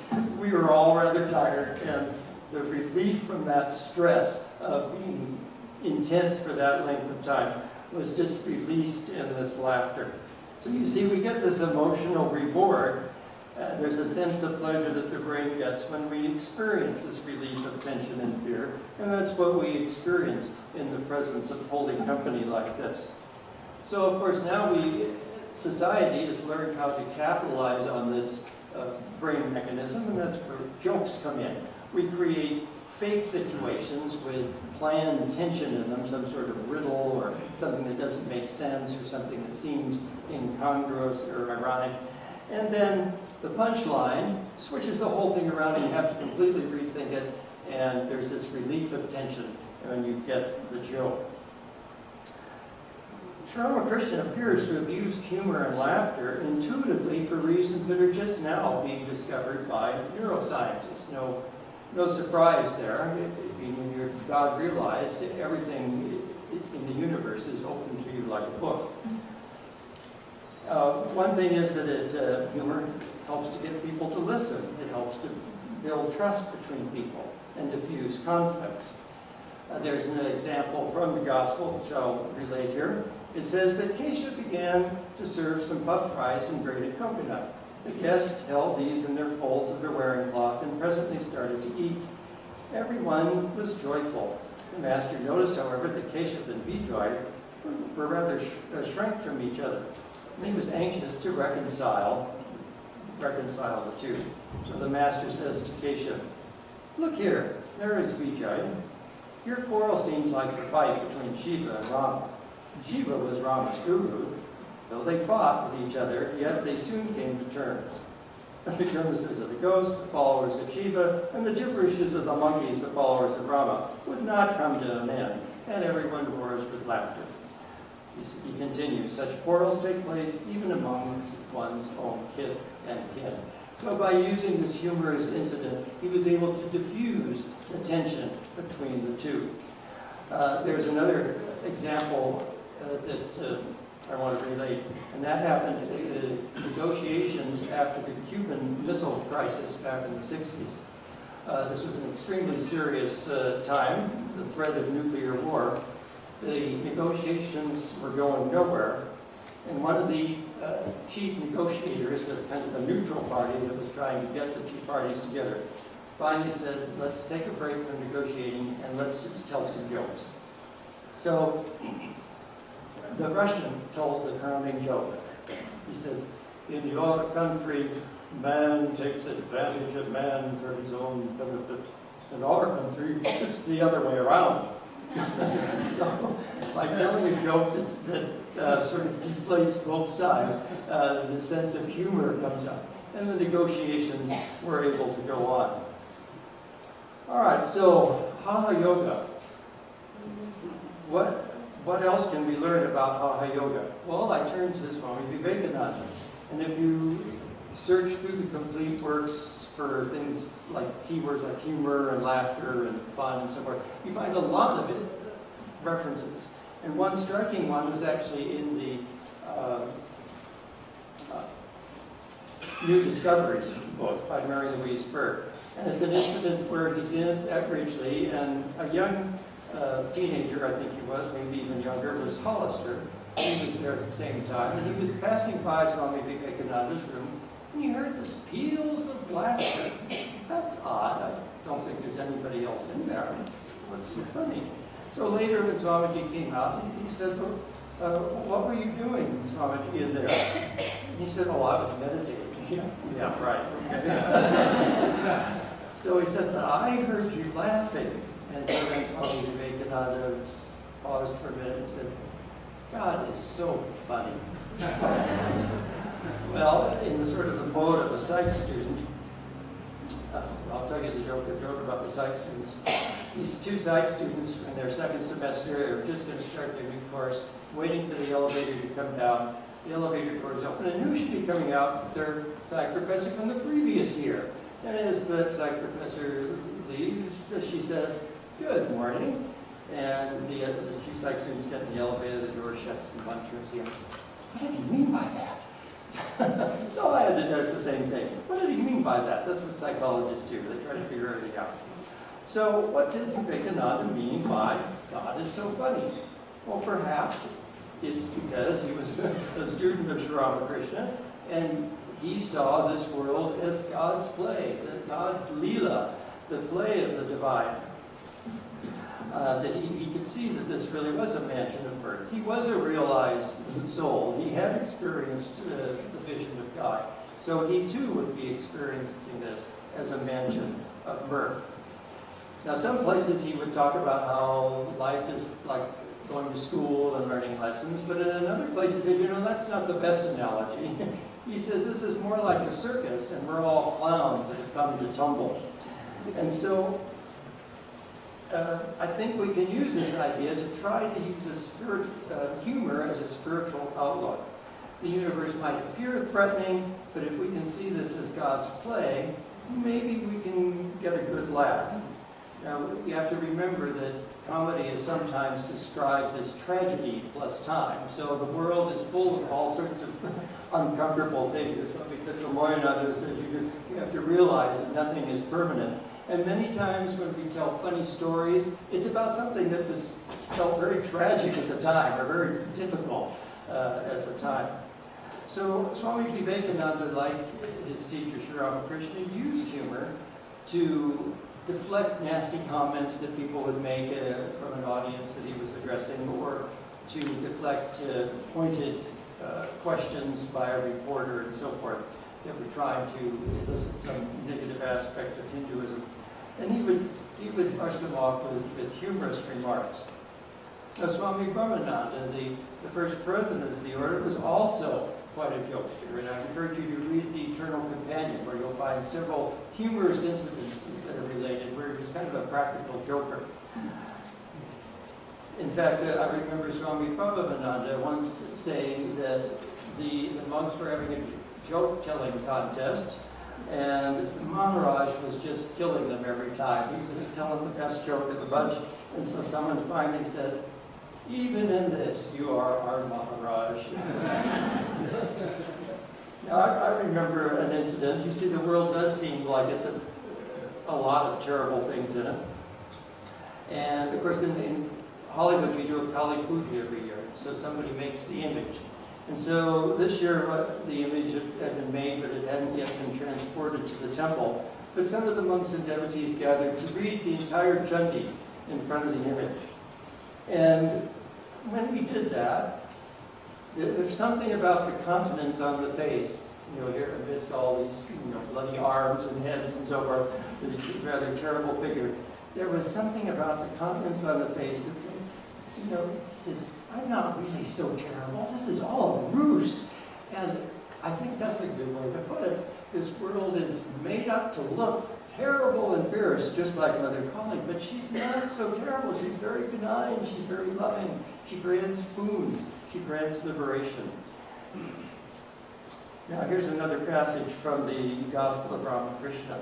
We were all rather tired, and the relief from that stress of being intense for that length of time was just released in this laughter. So you see, we get this emotional reward, There's a sense of pleasure that the brain gets when we experience this relief of tension and fear, and that's what we experience in the presence of holy company like this. So, of course, now society has learned how to capitalize on this brain mechanism, and that's where jokes come in. We create fake situations with planned tension in them, some sort of riddle or something that doesn't make sense or something that seems incongruous or ironic. And then the punchline switches the whole thing around and you have to completely rethink it, and there's this relief of tension when you get the joke. Sri Ramakrishna appears to have used humor and laughter intuitively for reasons that are just now being discovered by neuroscientists. No surprise there. God realized that everything in the universe is open to you like a book. One thing is that humor helps to get people to listen. It helps to build trust between people and diffuse conflicts. There's an example from the Gospel, which I'll relate here. It says that Kesha began to serve some puffed rice and grated coconut. The guests held these in their folds of their wearing cloth and presently started to eat. Everyone was joyful. The master noticed, however, that Keshav and Vijay were rather shrank from each other. And he was anxious to reconcile the two. So the master says to Keshav, "Look here, there is Vijay. Your quarrel seems like the fight between Shiva and Rama. Shiva was Rama's guru. Though they fought with each other, yet they soon came to terms. The grimaces of the ghosts, the followers of Shiva, and the gibberishes of the monkeys, the followers of Rama, would not come to an end, and everyone roars with laughter." He continues, "Such quarrels take place even among one's own kith and kin." So by using this humorous incident, he was able to diffuse the tension between the two. There's another example that I want to relate, and that happened in the negotiations after the Cuban Missile Crisis back in the 60s. This was an extremely serious time, the threat of nuclear war. The negotiations were going nowhere, and one of the chief negotiators, the kind of the neutral party that was trying to get the two parties together, finally said, "Let's take a break from negotiating and let's just tell some jokes." So the Russian told the crowning joke. He said, "In your country, man takes advantage of man for his own benefit. In our country, it's the other way around." So, by telling a joke that sort of deflates both sides, the sense of humor comes up, and the negotiations were able to go on. All right, so Hatha Yoga. What else can we learn about Hatha Yoga? Well, I turn to Swami Vivekananda, and if you search through the complete works for things like keywords like humor and laughter and fun and so forth, you find a lot of references. And one striking one was actually in the New Discoveries book by Mary Louise Burke. And it's an incident where he's at Ridgely, and a young teenager, I think he was, maybe even younger, was Hollister. He was there at the same time, and he was passing by Swami Vivekananda's room, and he heard this peals of laughter. That's odd. I don't think there's anybody else in there. What's so funny? So later, when Swamiji came out, he said, "What were you doing, Swamiji, in there?" And he said, "Oh, I was meditating." Yeah, right. Okay. So he said, "But I heard you laughing." And so then Swami Vivekananda paused for a minute and said, "God is so funny." Well, in the sort of the mode of a psych student, I'll tell you the joke about the psych students. These two psych students in their second semester are just going to start their new course, waiting for the elevator to come down. The elevator doors open, and who should be coming out? Their psych professor from the previous year. And as the psych professor leaves, she says, "Good morning." And the two psych students get in the elevator, the door shuts, and one turns to him, "What did he mean by that?" So I had to ask the same thing. What did he mean by that? That's what psychologists do. They try to figure everything out. So what did Vivekananda mean by God is so funny? Well, perhaps it's because he was a student of Sri Ramakrishna, and he saw this world as God's play, that God's Leela, the play of the divine. That he could see that this really was a mansion of birth. He was a realized soul. He had experienced the vision of God. So he too would be experiencing this as a mansion of birth. Now some places he would talk about how life is like going to school and learning lessons, but in another place he said, you know, that's not the best analogy. He says this is more like a circus and we're all clowns that have come to tumble. And so I think we can use this idea to try to use humor as a spiritual outlook. The universe might appear threatening, but if we can see this as God's play, maybe we can get a good laugh. Now, you have to remember that comedy is sometimes described as tragedy plus time. So the world is full of all sorts of uncomfortable things. Swami Vivekananda said you have to realize that nothing is permanent. And many times when we tell funny stories, it's about something that was felt very tragic at the time or very difficult at the time. So Swami Vivekananda, like his teacher Sri Ramakrishna, used humor to deflect nasty comments that people would make from an audience that he was addressing, or to deflect pointed questions by a reporter and so forth that were trying to elicit some negative aspect of Hinduism. And he would brush them off with humorous remarks. Now Swami Brahmananda, the first president of the order, was also quite a jokester, and I encourage you to read The Eternal Companion, where you'll find several humorous incidences that are related, where he was kind of a practical joker. In fact, I remember Swami Prabhupada once saying that the monks were having a joke-telling contest, and Maharaj was just killing them every time. He was telling the best joke of the bunch, and so someone finally said, "Even in this, you are our Maharaj." Now, I remember an incident. You see, the world does seem like it's a lot of terrible things in it. And of course, in Hollywood, we do a Kali Puja every year. So somebody makes the image. And so this year, the image had been made, but it hadn't yet been transported to the temple. But some of the monks and devotees gathered to read the entire Chandi in front of the image. And when we did that, there's something about the countenance on the face, here amidst all these, bloody arms and heads and so forth, with a rather terrible figure. There was something about the countenance on the face that said, I'm not really so terrible. This is all a ruse. And I think that's a good way to put it. This world is made up to look terrible and fierce, just like Mother Kali, but she's not so terrible. She's very benign. She's very loving. She grants boons. She grants liberation. Now here's another passage from the Gospel of Ramakrishna.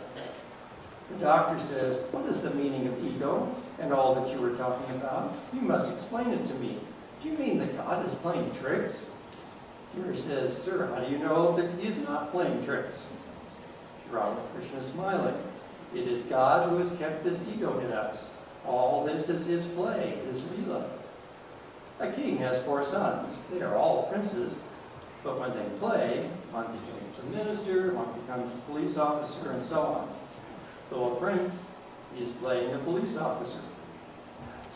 The doctor says, "What is the meaning of ego and all that you were talking about? You must explain it to me. Do you mean that God is playing tricks?" Here says, "Sir, how do you know that he is not playing tricks?" Ramakrishna is smiling. "It is God who has kept this ego in us. All this is his play, his Leela. A king has 4 sons. They are all princes, but when they play, one becomes a minister, one becomes a police officer, and so on. Though a prince, he is playing a police officer."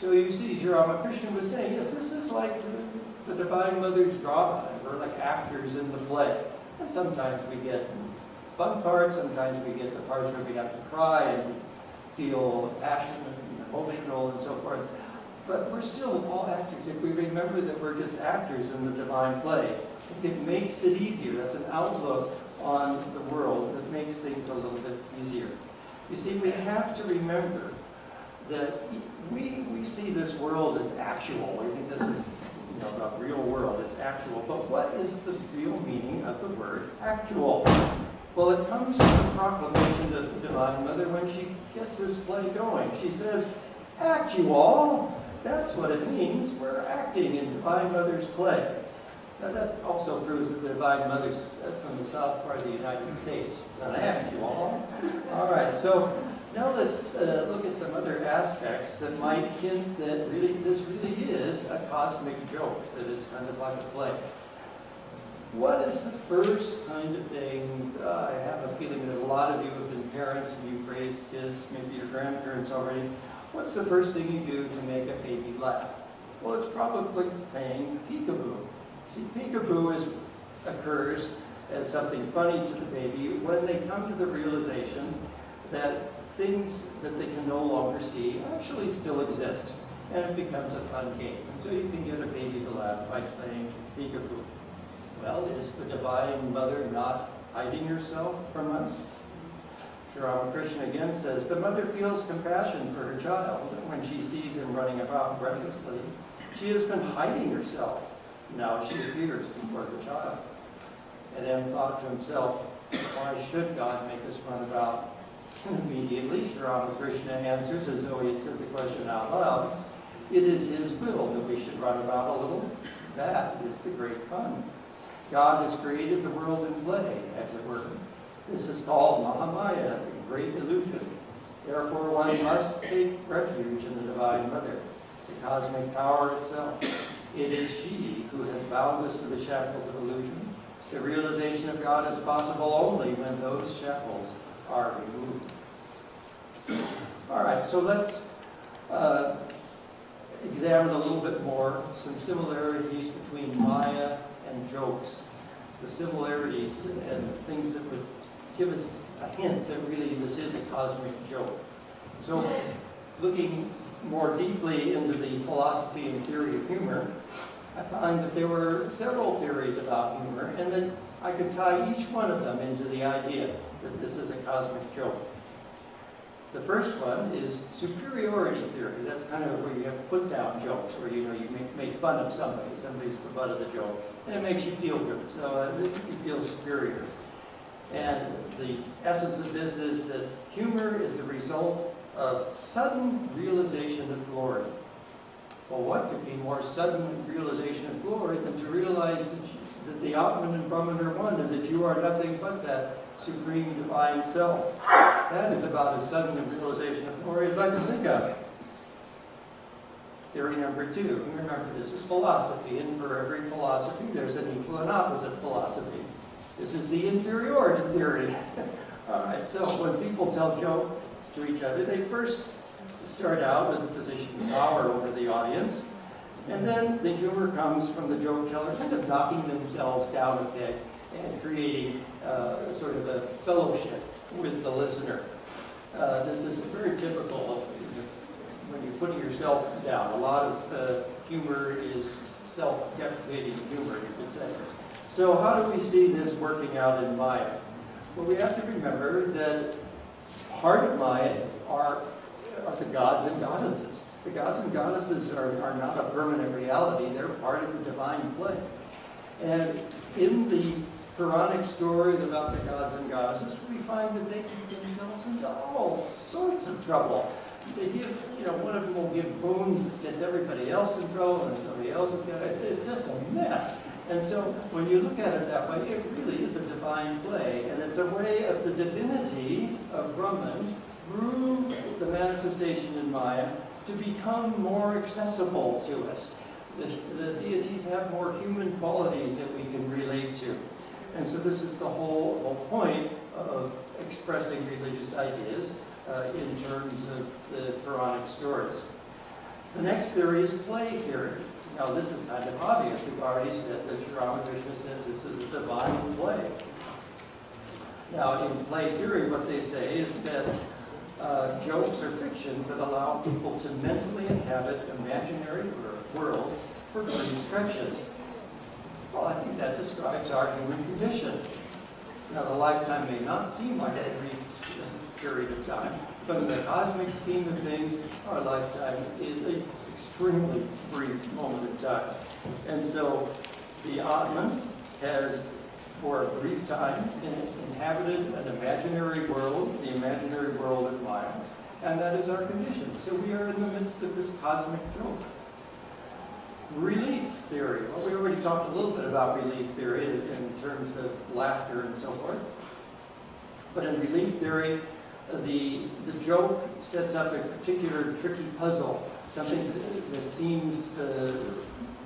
So you see, Sri Ramakrishna was saying, yes, this is like the Divine Mother's drama. We're like actors in the play. And sometimes we get fun parts, sometimes we get the parts where we have to cry and feel passionate and emotional and so forth. But we're still all actors. If we remember that we're just actors in the divine play, it makes it easier. That's an outlook on the world that makes things a little bit easier. You see, we have to remember that we see this world as actual. We think this is the real world is actual. But what is the real meaning of the word actual? Well, it comes from the proclamation of the Divine Mother when she gets this play going. She says, actual, that's what it means. We're acting in Divine Mother's play. Now that also proves that the Divine Mother's from the south part of the United States. Not actual. All right, so now let's look at some other aspects that might hint that this really is a cosmic joke, that it's kind of like a play. What is the first kind of thing? I have a feeling that a lot of you have been parents and you've raised kids, maybe your grandparents already. What's the first thing you do to make a baby laugh? Well, it's probably playing peekaboo. See, peekaboo occurs as something funny to the baby when they come to the realization that things that they can no longer see actually still exist. And it becomes a fun game. And so you can get a baby to laugh by playing peekaboo. Well, is the Divine Mother not hiding herself from us? Sri Ramakrishna again says, the mother feels compassion for her child when she sees him running about recklessly. She has been hiding herself. Now she appears before the child. And then thought to himself, why should God make us run about? And immediately Sri Ramakrishna answers as though he had said the question out loud, it is his will that we should run about a little. That is the great fun. God has created the world in play, as it were. This is called Mahamaya, the great illusion. Therefore, one must take refuge in the Divine Mother, the cosmic power itself. It is she who has bound us to the shackles of illusion. The realization of God is possible only when those shackles are removed. All right, so let's examine a little bit more some similarities between Maya and jokes. The similarities and things that would give us a hint that really this is a cosmic joke. So looking more deeply into the philosophy and theory of humor, I find that there were several theories about humor, and that I could tie each one of them into the idea that this is a cosmic joke. The first one is superiority theory. That's kind of where you have put-down jokes, where you make fun of somebody. Somebody's the butt of the joke, and it makes you feel good. So you feel superior. And the essence of this is that humor is the result of sudden realization of glory. Well, what could be more sudden realization of glory than to realize that the Atman and Brahman are one, and that you are nothing but that supreme divine self? That is about as sudden a realization of glory as I can think of. Theory number two. Remember, this is philosophy, and for every philosophy, there's an equal and opposite philosophy. This is the inferiority theory. All right, so when people tell jokes to each other, they first start out with a position of power over the audience, and then the humor comes from the joke teller kind of knocking themselves down a bit and creating sort of a fellowship with the listener. This is very typical of when you're putting yourself down. A lot of humor is self-deprecating humor, you could say. So how do we see this working out in Maya? Well, we have to remember that part of Maya are the gods and goddesses. The gods and goddesses are not a permanent reality. They're part of the divine play. And in the Puranic stories about the gods and goddesses, we find that they get themselves into all sorts of trouble. They give, one of them will give boons that gets everybody else in trouble, and somebody else has got it. It's just a mess. And so when you look at it that way, it really is a divine play, and it's a way of the divinity of Brahman through the manifestation in Maya to become more accessible to us. The deities have more human qualities that we can relate to. And so this is the whole point of expressing religious ideas in terms of the Puranic stories. The next theory is play theory. Now this is kind of obvious. We've already said that Sri Ramakrishna says this is a divine play. Now in play theory, what they say is that jokes are fictions that allow people to mentally inhabit imaginary worlds for brief stretches. Well, I think that describes our human condition. Now, the lifetime may not seem like a brief period of time, but in the cosmic scheme of things, our lifetime is an extremely brief moment in time. And so, the Atman has, for a brief time, inhabited an imaginary world, the imaginary world of Maya, and that is our condition. So we are in the midst of this cosmic joke. Relief theory. Well, we already talked a little bit about relief theory in terms of laughter and so forth. But in relief theory, The joke sets up a particular tricky puzzle, something that seems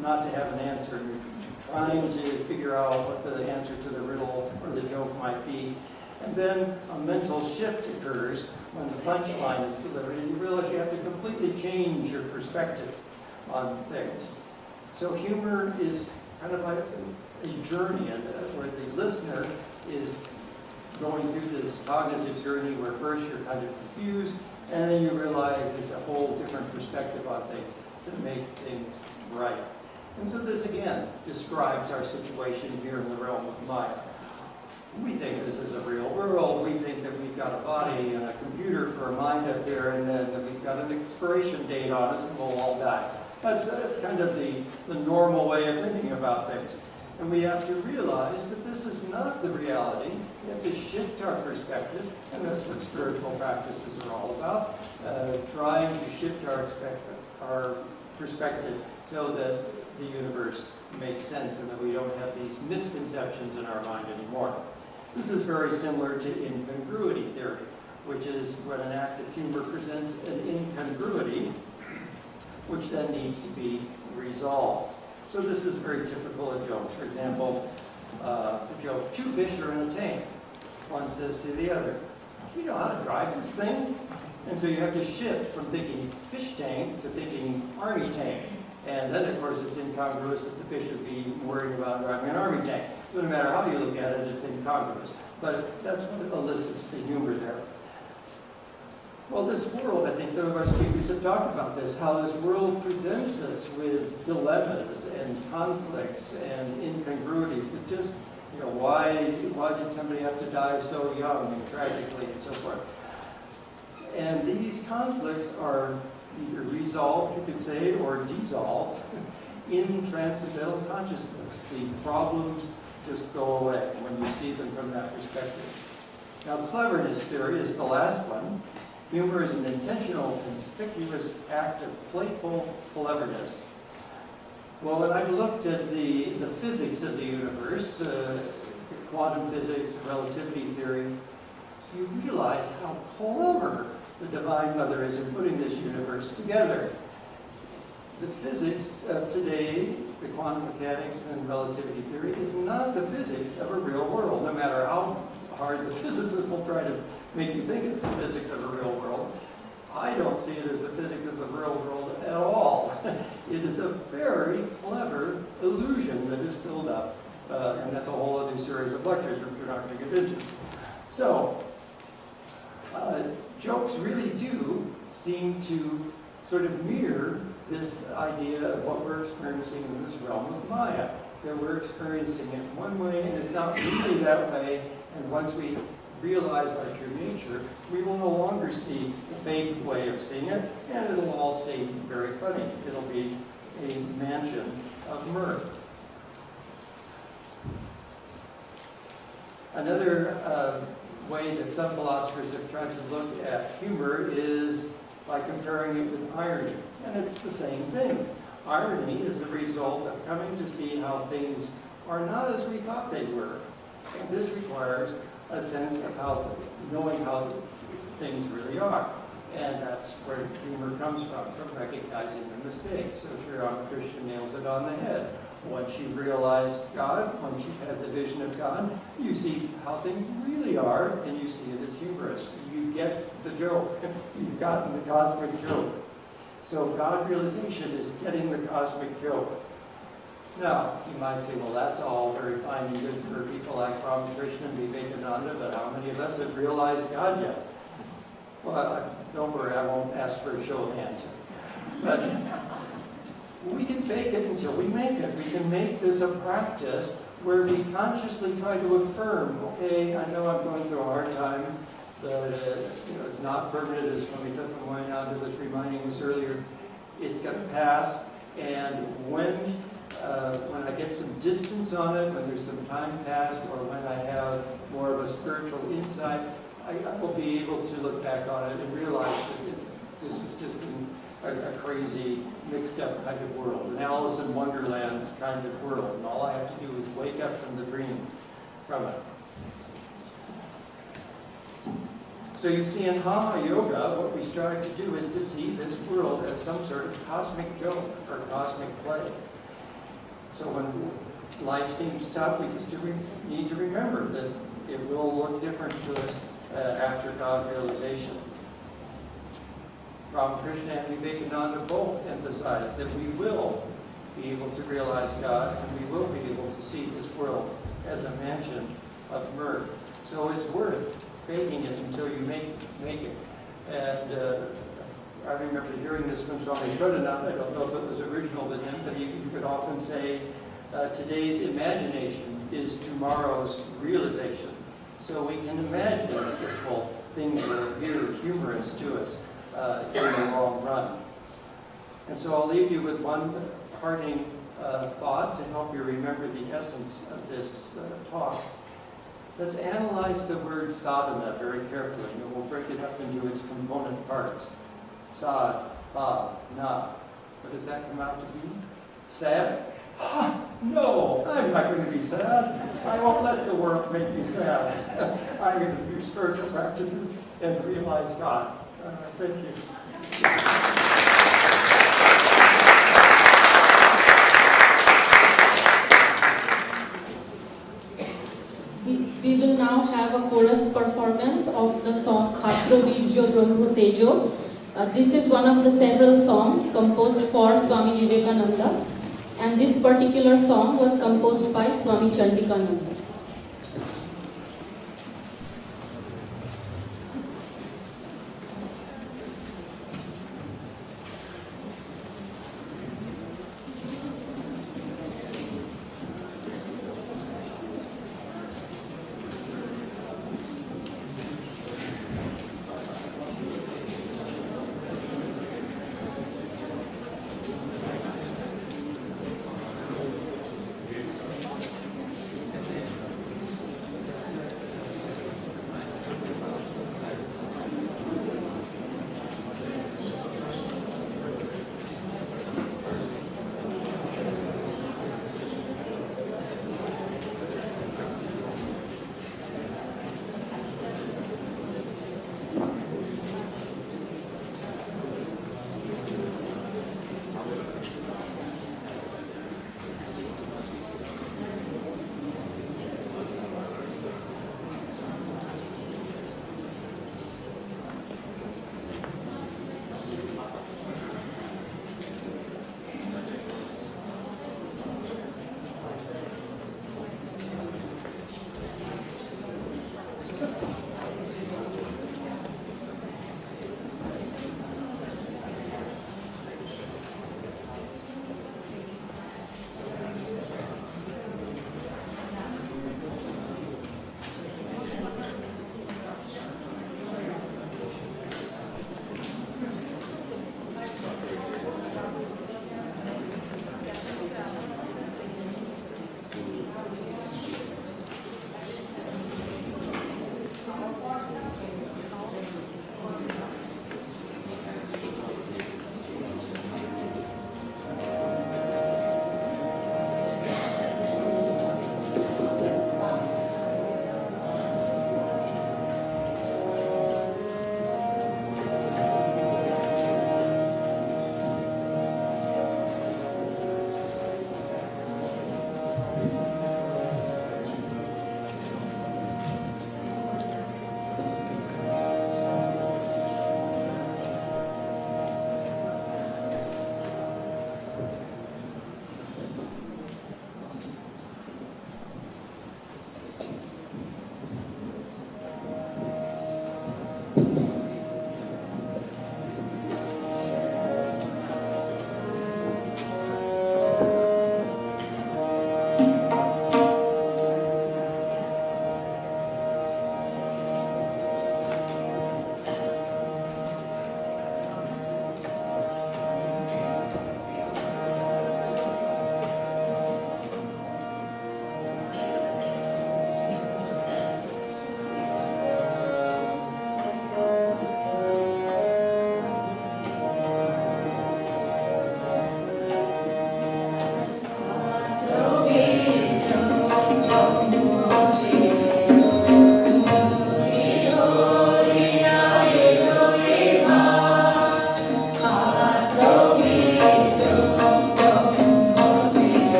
not to have an answer. You're trying to figure out what the answer to the riddle or the joke might be. And then a mental shift occurs when the punchline is delivered, and you realize you have to completely change your perspective on things. So humor is kind of like a journey, where the listener is going through this cognitive journey where first you're kind of confused, and then you realize there's a whole different perspective on things that make things right. And so this again describes our situation here in the realm of Maya. We think this is a real world. We think that we've got a body and a computer for a mind up there, and then that we've got an expiration date on us, and we'll all die. That's kind of the normal way of thinking about things. And we have to realize that this is not the reality. We have to shift our perspective, and that's what spiritual practices are all about, trying to shift our perspective so that the universe makes sense and that we don't have these misconceptions in our mind anymore. This is very similar to incongruity theory, which is when an act of humor presents an incongruity, which then needs to be resolved. So this is very typical of jokes. For example, the joke, two fish are in a tank. One says to the other, do you know how to drive this thing? And so you have to shift from thinking fish tank to thinking army tank. And then, of course, it's incongruous that the fish would be worried about driving an army tank. No matter how you look at it, it's incongruous. But that's what elicits the humor there. Well, this world, I think some of our speakers have talked about this, how this world presents us with dilemmas and conflicts and incongruities that just, why did somebody have to die so young and tragically and so forth? And these conflicts are either resolved, you could say, or dissolved in transcendental consciousness. The problems just go away when you see them from that perspective. Now, cleverness theory is the last one. Humor is an intentional, conspicuous act of playful cleverness. Well, when I've looked at the physics of the universe, quantum physics, relativity theory, you realize how clever the Divine Mother is in putting this universe together. The physics of today, the quantum mechanics and relativity theory, is not the physics of a real world, no matter how hard the physicists will try to make you think it's the physics of a real world. I don't see it as the physics of the real world at all. It is a very clever illusion that is filled up, and that's a whole other series of lectures which we're not going to get into. So, jokes really do seem to sort of mirror this idea of what we're experiencing in this realm of Maya, that we're experiencing it one way and it's not really that way, and once we realize our true nature, we will no longer see the fake way of seeing it, and it'll all seem very funny. It'll be a mansion of mirth. Another way that some philosophers have tried to look at humor is by comparing it with irony, and it's the same thing. Irony is the result of coming to see how things are not as we thought they were, and this requires a sense of knowing how things really are. And that's where humor comes from recognizing the mistakes. So Sri Ramakrishna nails it on the head. Once you've realized God, once you've had the vision of God, you see how things really are, and you see it as humorous. You get the joke. You've gotten the cosmic joke. So God realization is getting the cosmic joke. Now, you might say, well, that's all very fine and good for people like Ramakrishna and Vivekananda, but how many of us have realized God yet? Well, don't worry, I won't ask for a show of hands. But we can fake it until we make it. We can make this a practice where we consciously try to affirm, okay, I know I'm going through a hard time, but it's not permanent, as when we took the wine out of this reminding us earlier. It's going to pass, and when I get some distance on it, when there's some time passed, or when I have more of a spiritual insight, I will be able to look back on it and realize that this was just a crazy, mixed up kind of world, an Alice in Wonderland kind of world, and all I have to do is wake up from the dream from it. So you see, in Hatha Yoga, what we strive to do is to see this world as some sort of cosmic joke or cosmic play. So when life seems tough, we just need to remember that it will look different to us after God realization. Ramakrishna and Vivekananda both emphasize that we will be able to realize God, and we will be able to see this world as a mansion of mirth. So it's worth faking it until you make it. And I remember hearing this from Swami Vivekananda. I don't know if it was original with him, but he could often say, today's imagination is tomorrow's realization. So we can imagine that this whole thing will appear humorous to us in the long run. And so I'll leave you with one parting thought to help you remember the essence of this talk. Let's analyze the word sadhana very carefully, and we'll break it up into its component parts. Sad, ha, na. What does that come out to be? Sad? Ha! No, I'm not going to be sad. I won't let the world make me sad. I'm going to do spiritual practices and realize God. Thank you. We will now have a chorus performance of the song Khatro Virjo Brahmo Tejo. This is one of the several songs composed for Swami Vivekananda, and this particular song was composed by Swami Chandikananda.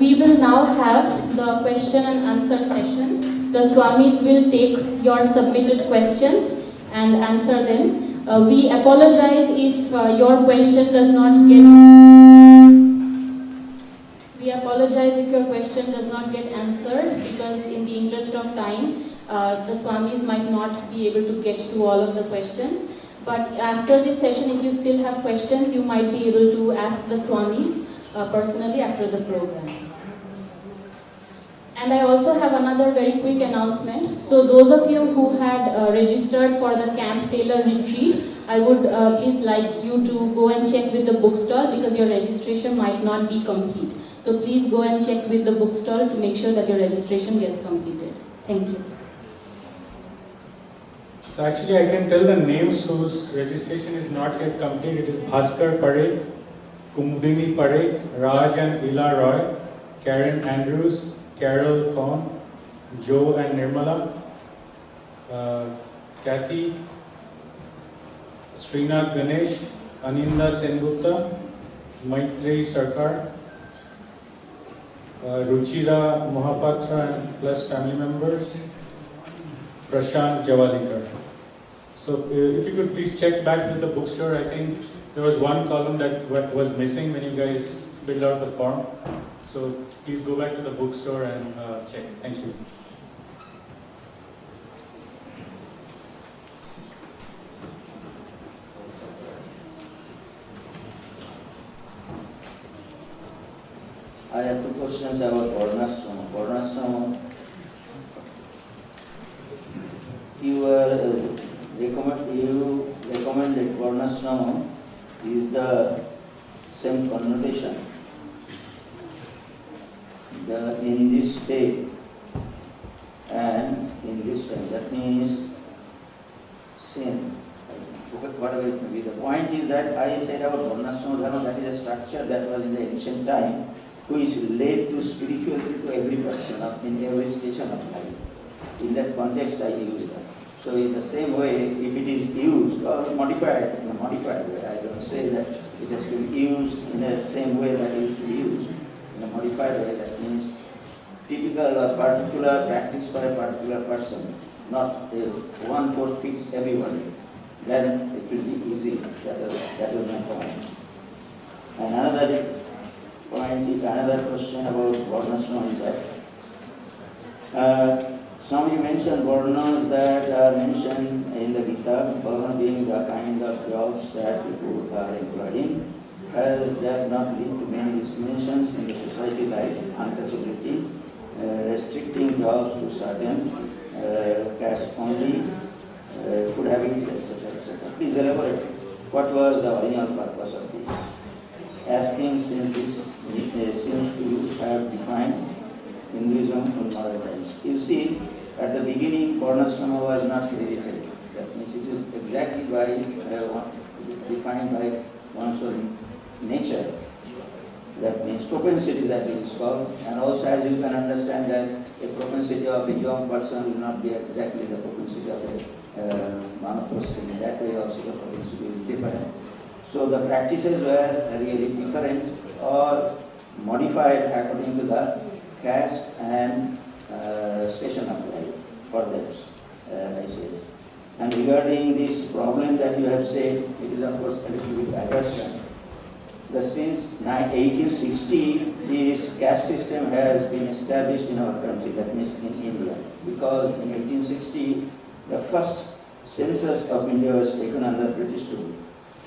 we will now have the question and answer session. The Swamis will take your submitted questions and answer them. We apologize if your question does not get answered, because in the interest of time, the Swamis might not be able to get to all of the questions. But after this session, if you still have questions, you might be able to ask the Swamis personally after the program. And I also have another very quick announcement. So those of you who had registered for the Camp Taylor retreat, I would please like you to go and check with the bookstall, because your registration might not be complete. So please go and check with the bookstall to make sure that your registration gets completed. Thank you. So actually I can tell the names whose registration is not yet complete. It is Bhaskar Parekh, Kumudini Parekh, Raj and Ila Roy, Karen Andrews, Carol Kohn, Joe and Nirmala, Kathy, Srinath Ganesh, Aninda Sengupta, Maitreyi Sarkar, Ruchira Mohapatra plus family members, Prashant Javalikar. So if you could please check back with the bookstore. I think there was one column that was missing when you guys filled out the form. So please go back to the bookstore and check. Thank you. I have two questions about Varnashrama. Varnashrama, you recommend that Varnashrama is the same connotation in this day and in this time. That means sin. Whatever it may be. The point is that I said about Varnashrama Dharma, that is a structure that was in the ancient time, which led to spirituality to every person in every station of life. In that context, I use that. So in the same way, if it is used or modified in a modified way, I don't say that it has to be used in the same way that it used to be used. In a modified way, that means typical or particular practice by a particular person, not one code fits everybody. Then it will be easy. That was my point. And another question about Varnashrama is that Swami mentioned Varnas that are mentioned in the Gita, Varna being the kind of jobs that people are employed in. Has that not lead to many discriminations in the society like untouchability, restricting jobs to certain caste only, food habits, etc., etc. Please elaborate. What was the original purpose of this? Asking, since this seems to have defined Hinduism in modern times. You see, at the beginning, Varnashrama was not hereditary. That means it is exactly defined by one's own nature. That means propensity, that it is called. And also, as you can understand, that a propensity of a young person will not be exactly the propensity of a man-person. In that way also the propensity is different. So the practices were really different or modified according to the caste and station of life for them, I say. And regarding this problem that you have said, it is of course a little bit diversion. Since 1860, this caste system has been established in our country, that means in India. Because in 1860, the first census of India was taken under British rule.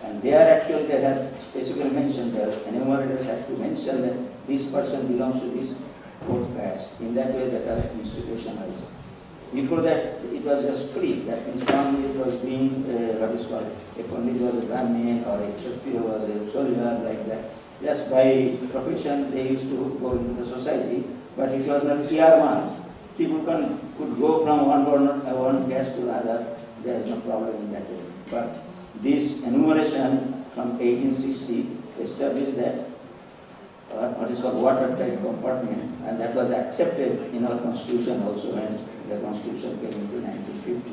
And there actually they had specifically mentioned, the enumerators had to mention that this person belongs to this fourth caste. In that way, that are institutionalized. Before that, it was just free. That means normally it was being, what is called, a Pandit was a Brahmin or a Kshatriya was a soldier, like that. Just by profession, they used to go into the society, but it was not earmarked. People could go from one caste to the other. There is no problem in that way. But this enumeration from 1860 established that what is called watertight compartment, and that was accepted in our constitution also when the constitution came into 1950.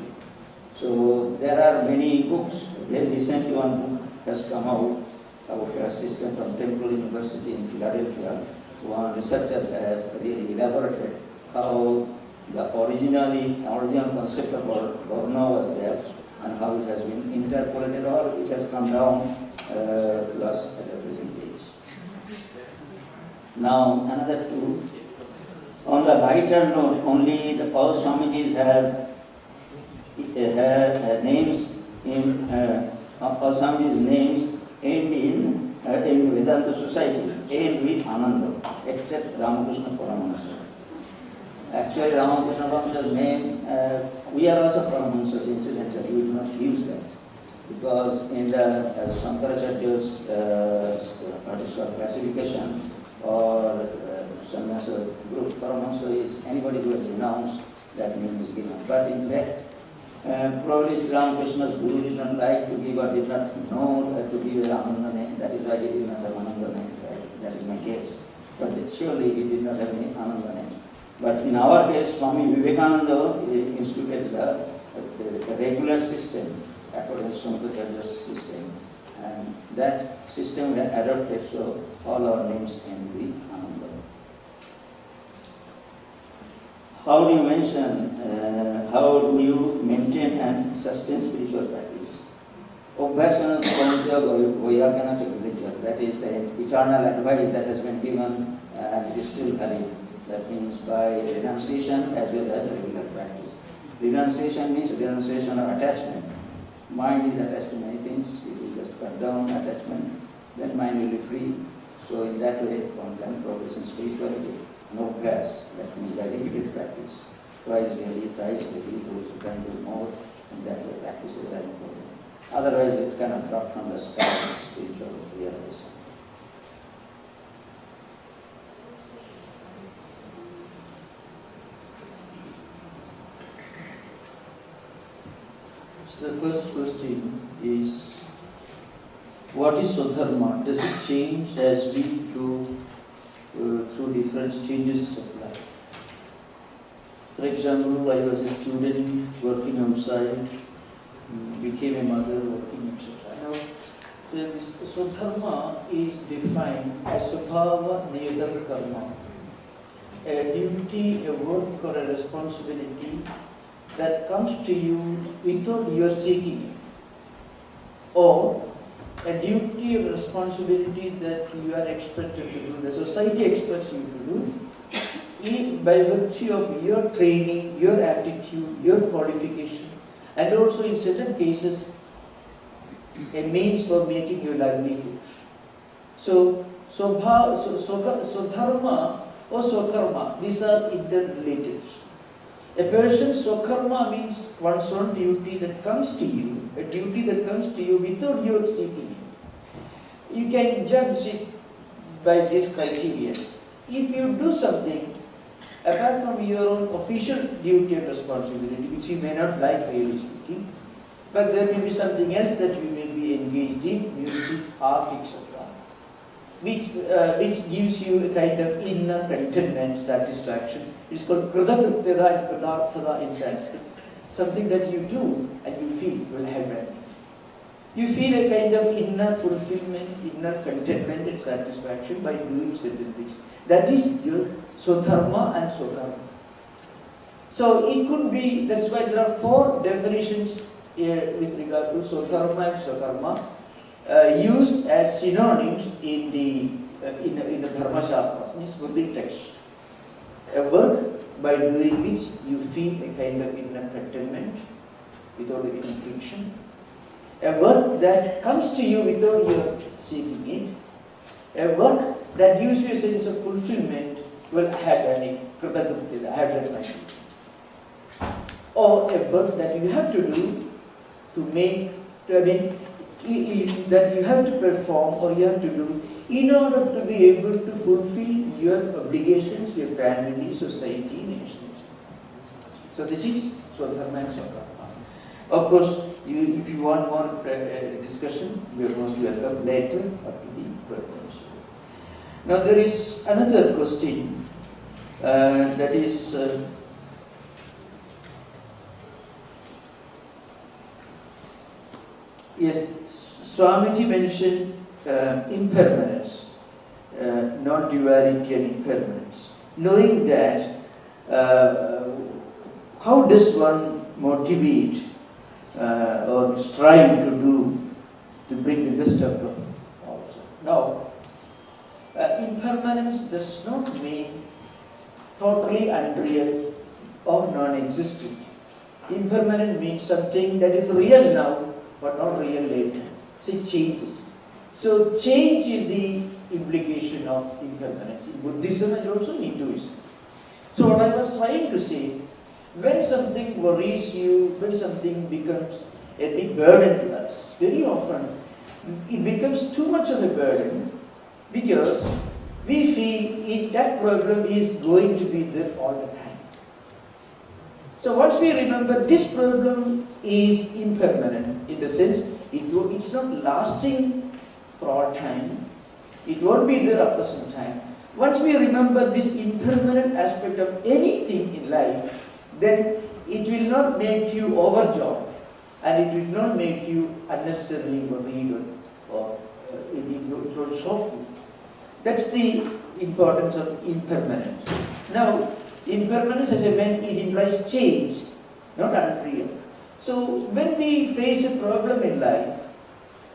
So there are many books. Very recently one book has come out about caste system from Temple University in Philadelphia, one researcher has really elaborated how the original concept of Varna was there and how it has been interpolated or it has come down to us at the present age. Now, another two. On the lighter note, only all Swamijis have names in all Swamijis' names end in Vedanta Society, end with Ananda, except Ramakrishna Paramahansa. Actually, Ramakrishna Paramahansa's name, we are also Paramahansas incidentally, we do not use that. Because in the Shankaracharya's classification or sannyasa group, Paramahansa is anybody who has renounced, that name is given. But in fact, probably Sri Ramakrishna's Guru did not like to give or did not know to give a Ananda name, that is why he did not have Ananda name, right? That is my guess. But surely he did not have any Ananda name. But in our case, Swami Vivekananda instituted the regular system, according to Shankaracharya's system. And that system we adopted, so all our names end with Ananda. How do you maintain and sustain spiritual practice? Obhasana Pramudya Voyagana Chakravidya, that is the eternal advice that has been given and it is still valid. That means by renunciation as well as regular practice. Renunciation means renunciation of attachment. Mind is attached to many things, it will just cut down attachment, then mind will be free. So in that way one can progress in spirituality. No gas, that means by repeated practice. Twice daily, thrice daily, those who can do more, and that way practices are important. Otherwise it cannot drop from the sky of spiritual realization. So the first question is, what is Swadharma? Does it change as we go through different stages of life? For example, I was a student working outside, became a mother working, etc. Now, this Swadharma is defined as Swabhava Niyata Karma, a duty, a work or a responsibility that comes to you without your seeking it, or a duty or responsibility that you are expected to do, the society expects you to do, by virtue of your training, your aptitude, your qualification, and also in certain cases a means for making your livelihood. So Swadharma or Swakarma, these are interrelated. A person's Swakarma means one's own duty that comes to you, a duty that comes to you without your seeking it. You can judge it by this criteria. If you do something apart from your own official duty and responsibility, which you may not like really speaking, but there may be something else that you may be engaged in, music, art, etc., which gives you a kind of inner contentment, satisfaction. It's called Kridakrityada and Kridarthada in Sanskrit. Something that you do and you feel will have benefit. You feel a kind of inner fulfillment, inner contentment and satisfaction by doing certain things. That is your Swadharma and Swakarma. So it could be, that's why there are four definitions with regard to Swadharma and Swakarma used as synonyms in the Dharma Shastras, means within text. A work by doing which you feel a kind of inner contentment without any friction. A work that comes to you without your seeking it. A work that gives you a sense of fulfillment, well, I have done it, Kritakrityada, I have done my duty. Or a work that you have to do to make, that you have to perform or you have to do in order to be able to fulfill your obligations, your family, society, nation. So this is Swadharma and Swakarma. Of course, if you want more discussion, we are most welcome later after the program. Now there is another question that is yes, Swamiji mentioned impermanence. non-duality and impermanence. Knowing that, how does one motivate or strive to do to bring the best out of also? Now, impermanence does not mean totally unreal or non-existent. Impermanent means something that is real now but not real later. So it changes. So change is the implication of impermanence in Buddhism and also in Hinduism. So what I was trying to say, when something worries you, when something becomes a big burden to us, very often it becomes too much of a burden because we feel that problem is going to be there all the time. So once we remember this problem is impermanent, in the sense it's not lasting for all time, it won't be there after some time. Once we remember this impermanent aspect of anything in life, then it will not make you overjoyed and it will not make you unnecessarily worried or it will shock you. That's the importance of impermanence. Now, impermanence, as I meant, it implies change, not unreal. So, when we face a problem in life,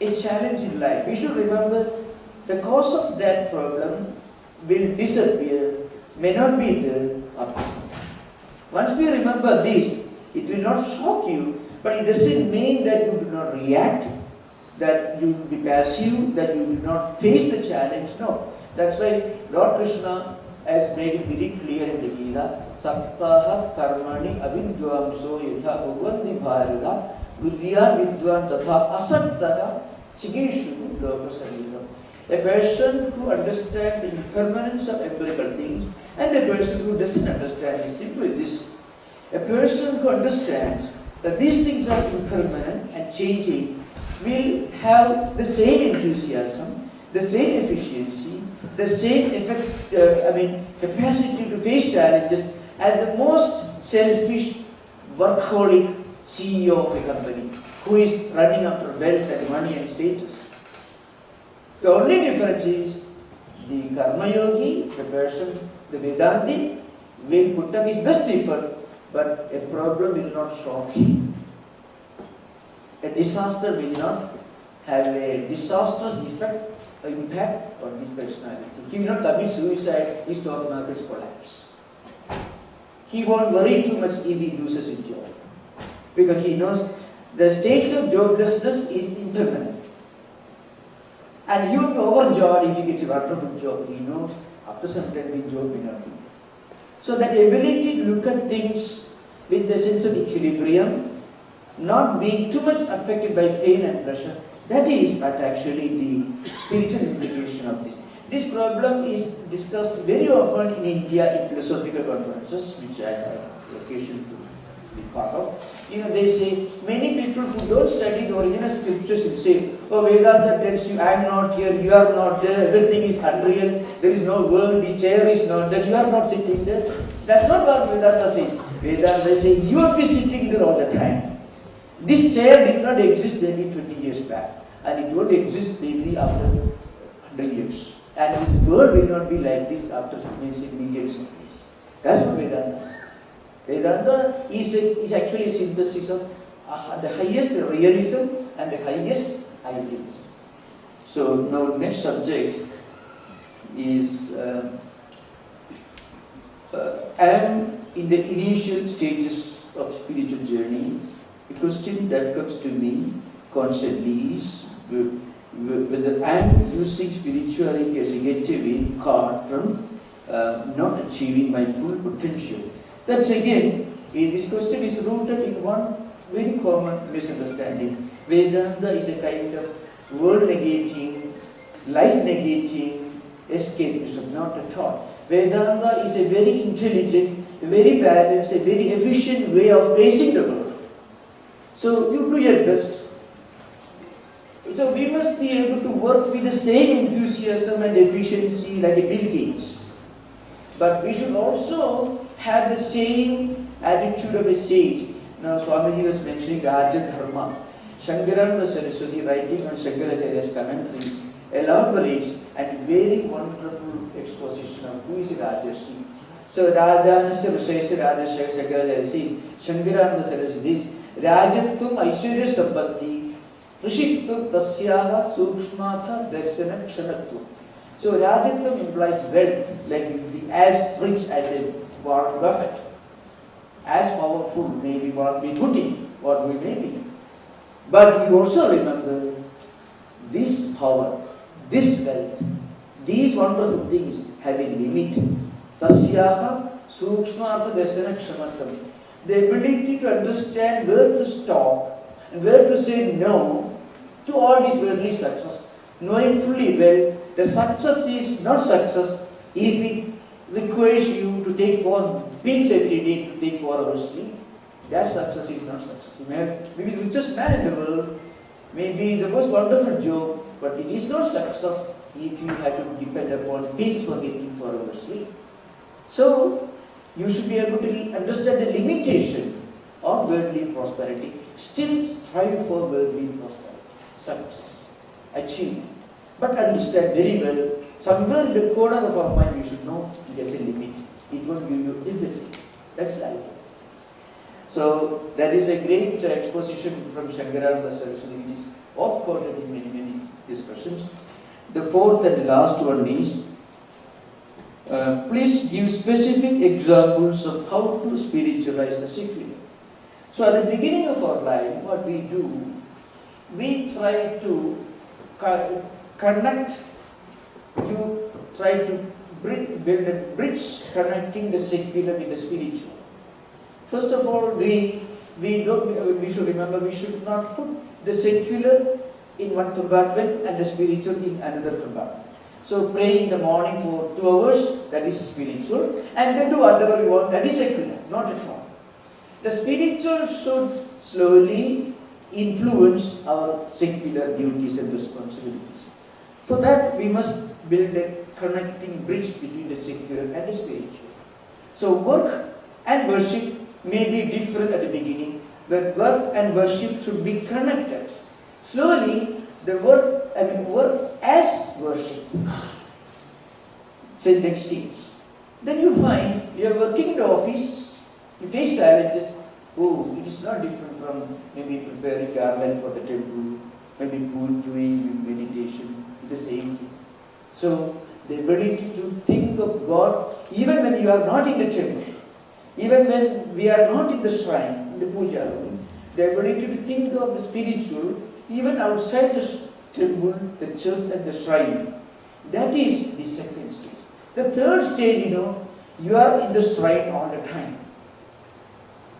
a challenge in life, we should remember the cause of that problem will disappear, may not be there after some time. Once we remember this, it will not shock you, but it doesn't mean that you do not react, that you will be passive, that you do not face the challenge. No. That's why Lord Krishna has made it very clear in the Gita, Saptaha karmani avidvamso yatha bhagavandi bharata gurya vidvan tatha asattara sigeshu lokasariram. A person who understands the impermanence of empirical things and a person who doesn't understand is simply this. A person who understands that these things are impermanent and changing will have the same enthusiasm, the same efficiency, the same capacity to face challenges as the most selfish, workaholic CEO of a company who is running after wealth and money and status. The only difference is the karma yogi, the person, the Vedanti, will put up his best effort, but a problem will not shock him. A disaster will not have a disastrous effect or impact on his personality. He will not commit suicide, his stock markets collapse. He won't worry too much if he loses his job, because he knows the state of joblessness is impermanent. And he will be overjoyed if he gets a wonderful job. He knows after some time the job may not be there. So that ability to look at things with a sense of equilibrium, not being too much affected by pain and pressure, that is what actually the spiritual implication of this. This problem is discussed very often in India in philosophical conferences, which I have occasion to be part of. They say, many people who don't study the original scriptures will say, oh, Vedanta tells you, I am not here, you are not there, everything is unreal, there is no world, this chair is not there, you are not sitting there. That's not what Vedanta says. Vedanta says, you will be sitting there all the time. This chair did not exist maybe 20 years back, and it won't exist maybe after 100 years. And this world will not be like this after millions of years. That's what Vedanta says. Vedanta is actually a synthesis of the highest realism and the highest idealism. So now next subject is I am in the initial stages of spiritual journey. A question that comes to me constantly is whether I am using spirituality as a gateway card from not achieving my full potential. That's again, this question is rooted in one very common misunderstanding. Vedanta is a kind of world negating, life negating escapism, not at all. Vedanta is a very intelligent, a very balanced, a very efficient way of facing the world. So you do your best. So we must be able to work with the same enthusiasm and efficiency like a Bill Gates. But we should also have the same attitude of a sage. Now Swamiji was mentioning Raja Dharma. Shankarana Saraswati writing on Shankaracharya's commentary elaborates and very wonderful exposition of who is Rajarshi. So Rajanasya Vishesha Rajashaya Shankarajarshi, Shankarananda says Rajattum Aishwarya Sampatti Rishittum Tasyaha Sukshmatha Darsana Kshanattu. So Rajattum implies wealth, like you be as rich as a Warren Buffett, as powerful maybe what we put in, what we may be. But you also remember this power, this wealth, these wonderful things have a limit. Tasyaha Sukshmartha Darsana Kshamattam. The ability to understand where to stop and where to say no to all these worldly success, knowing fully well that success is not success if it requires you to take 4 pills every day to take 4 hours sleep. That success is not success. You may have maybe the richest man in the world, maybe the most wonderful job, but it is not success if you have to depend upon pills for getting 4 hours sleep. So, you should be able to understand the limitation of worldly prosperity, still strive for worldly prosperity, success, achievement. But understand very well, somewhere in the corner of our mind we should know there's a limit. It won't give you everything. That's life. So, that is a great exposition from Shankarananda Saraswati, which is oft quoted in many discussions. The fourth and last one is, please give specific examples of how to spiritualize the secular. So at the beginning of our life, what we do, we try to connect, you try to build a bridge connecting the secular with the spiritual. First of all, we should remember we should not put the secular in one compartment and the spiritual in another compartment. So pray in the morning for 2 hours, that is spiritual, and then do whatever you want, that is secular, not at all. The spiritual should slowly influence our secular duties and responsibilities. For that, we must build a connecting bridge between the secular and the spiritual. So work and worship may be different at the beginning, but work and worship should be connected. Slowly, the work as worship. Say next years. Then you find you are working in the office, you face challenges. Oh, it is not different from maybe preparing garland for the temple, maybe doing meditation, it's the same thing. So, the ability to think of God even when you are not in the temple, even when we are not in the shrine, in the puja room, the ability to think of the spiritual even outside the temple, the church and the shrine. That is the second stage. The third stage, you are in the shrine all the time.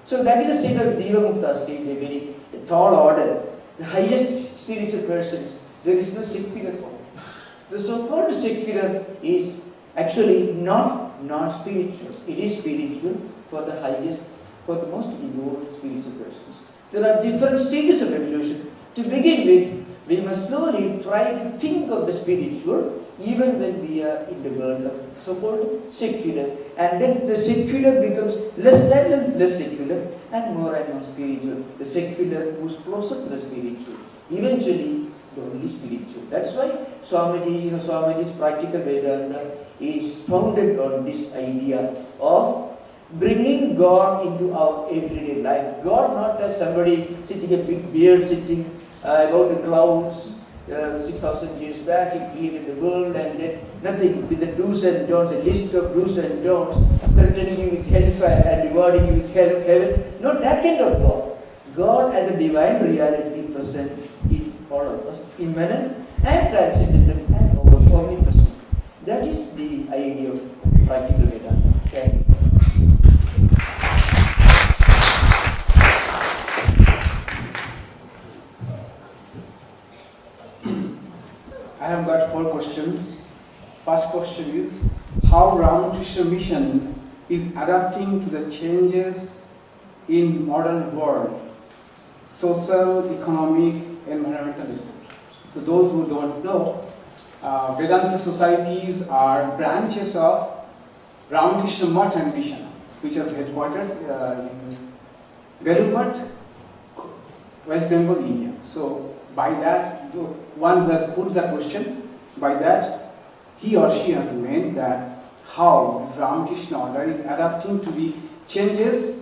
So that is the state of Diva Mukta state, a very tall order. The highest spiritual persons, there is no secular form. The so-called secular is actually not non-spiritual. It is spiritual for the highest, for the most evolved spiritual persons. There are different stages of evolution. To begin with, we must slowly try to think of the spiritual even when we are in the world of so-called secular. And then the secular becomes less and less secular and more spiritual. The secular moves closer to the spiritual. Eventually, the only spiritual. That's why Swamiji's practical Vedanta is founded on this idea of bringing God into our everyday life. God not as somebody sitting a big beard sitting above the clouds 6,000 years back. He created the world and then nothing with the do's and don'ts, a list of do's and don'ts, threatening you with hellfire and rewarding you with heaven. Not that kind of God. God as a divine reality present in all of us, immanent and transcendental and omnipresent. That is the idea of practical Vedanta. Thank you. I have got 4 questions. First question is, how Ramakrishna Mission is adapting to the changes in modern world, social, economic, environmental, etc. So those who don't know, Vedanta societies are branches of Ramakrishna Mutt and Mission, which has headquarters in Belur, West Bengal, India. So by that, one who has put the question, By that, he or she has meant that how this Ramakrishna order is adapting to the changes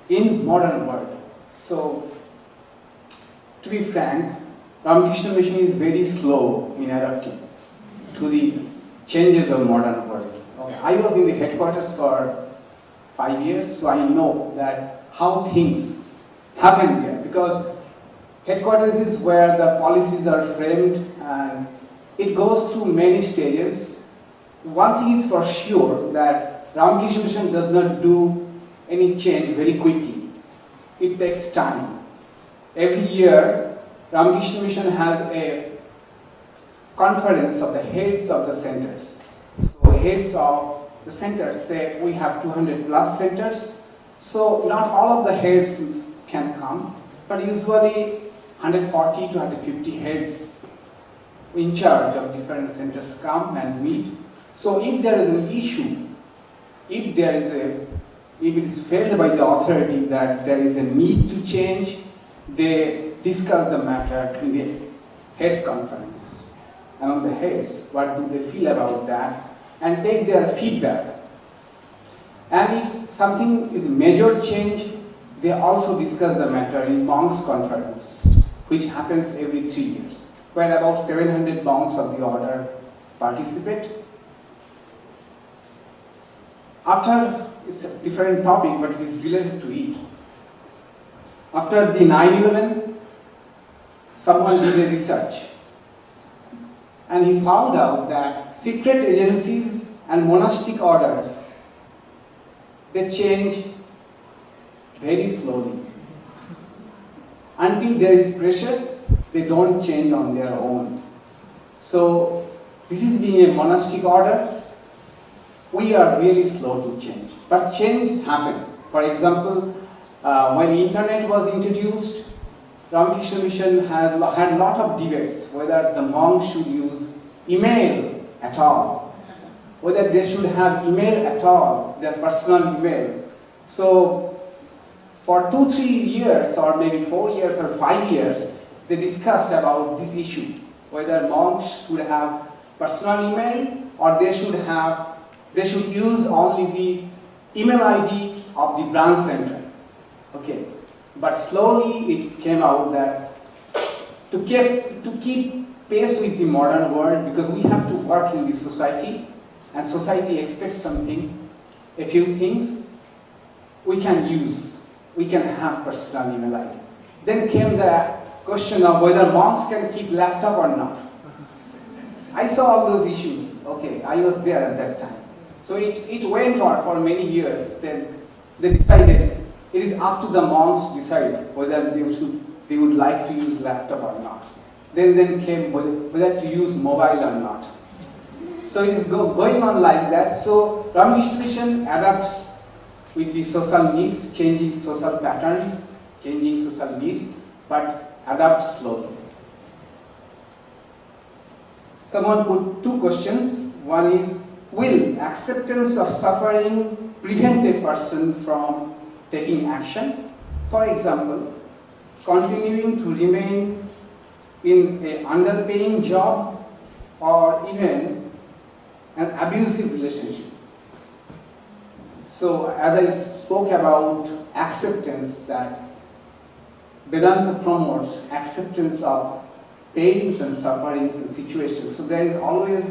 in modern world. So, to be frank, Ramakrishna Mission is very slow in adapting to the changes of modern world. Okay. I was in the headquarters for 5 years, so I know that how things happen there, because headquarters is where the policies are framed and it goes through many stages. One thing is for sure that Ramakrishna Mission does not do any change very quickly. It takes time. Every year, Ramakrishna Mission has a conference of the heads of the centers. So heads of the centers say we have 200 plus centers. So not all of the heads can come, but usually 140 to 150 heads in charge of different centers come and meet. So if there is an issue, if it is felt by the authority that there is a need to change, they discuss the matter in the heads conference. Among the heads, what do they feel about that, and take their feedback. And if something is major change, they also discuss the matter in monks conference, which happens every 3 years, where about 700 monks of the order participate. After, it's a different topic, but it is related to it. After the 9/11, someone did a research, and he found out that secret agencies and monastic orders, they change very slowly. Until there is pressure, they don't change on their own. So, this is being a monastic order, we are really slow to change. But change happened. For example, when internet was introduced, Ramakrishna Mission had a lot of debates whether the monks should use email at all, whether they should have email at all, their personal email. So for 2-3 years, or maybe 4 years or 5 years, they discussed about this issue, whether monks should have personal email or they should use only the email ID of the branch center. Okay. But slowly it came out that to keep pace with the modern world, because we have to work in this society, and society expects something, a few things, we can have personal email ID. Then came the question of whether monks can keep laptop or not. I saw all those issues. Okay, I was there at that time. So it went on for many years. Then they decided it is up to the monks to decide whether they would like to use laptop or not. Then came whether to use mobile or not. So it is going on like that. So Ramakrishna Mission adapts with the social needs, changing social patterns, changing social needs, but adapts slowly. Someone put 2 questions. One is, will acceptance of suffering prevent a person from taking action? For example, continuing to remain in an underpaying job or even an abusive relationship. So as I spoke about acceptance, that Vedanta promotes acceptance of pains and sufferings and situations. So there is always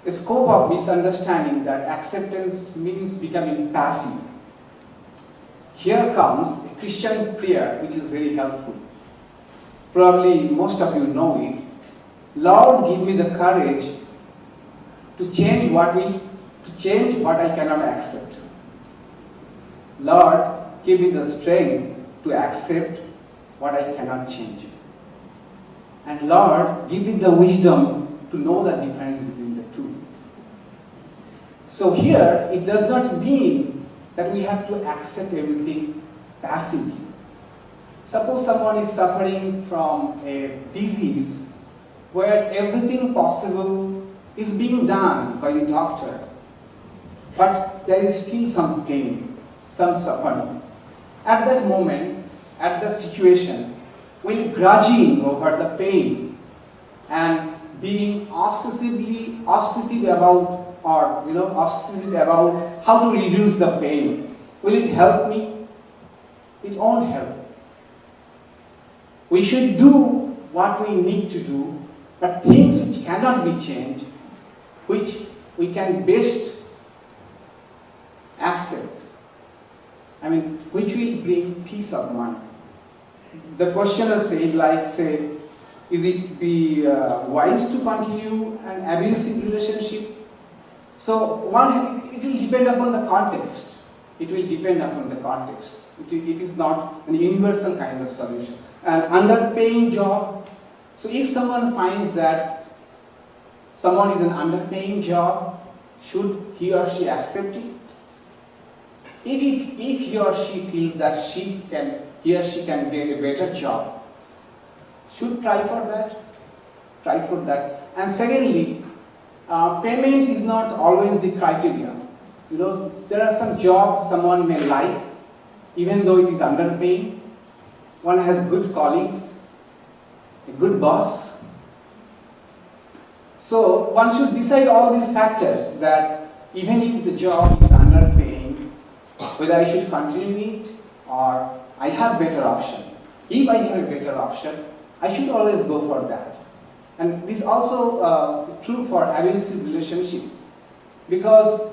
a scope of misunderstanding that acceptance means becoming passive. Here comes a Christian prayer which is very helpful. Probably most of you know it. Lord, give me the courage to change what I cannot accept. Lord, give me the strength to accept what I cannot change. And Lord, give me the wisdom to know the difference between the two. So here, it does not mean that we have to accept everything passively. Suppose someone is suffering from a disease where everything possible is being done by the doctor, but there is still some pain, some suffering. At that moment, at the situation, will grudging over the pain and being obsessive about, or obsessive about how to reduce the pain. Will it help me? It won't help. We should do what we need to do, but things which cannot be changed, which we can best accept, which will bring peace of mind. The questioner said, is it be wise to continue an abusive relationship? So it will depend upon the context. It will depend upon the context. It is not an universal kind of solution. An underpaying job. So if someone finds that someone is an underpaying job, should he or she accept it? If he or she feels that he or she can get a better job, should try for that. And secondly, payment is not always the criteria. There are some jobs someone may like, even though it is underpaid. One has good colleagues, a good boss. So one should decide all these factors, that even if the job is underpaying, whether I should continue it or I have better option. If I have a better option, I should always go for that. And this is also true for abusive relationship, because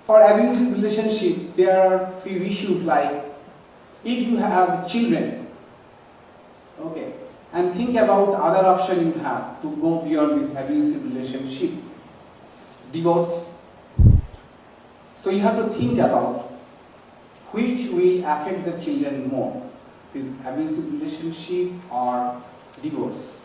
for abusive relationship there are few issues, like if you have children, okay, and think about other option you have to go beyond this abusive relationship, divorce. So you have to think about which will affect the children more, this abusive relationship or divorce.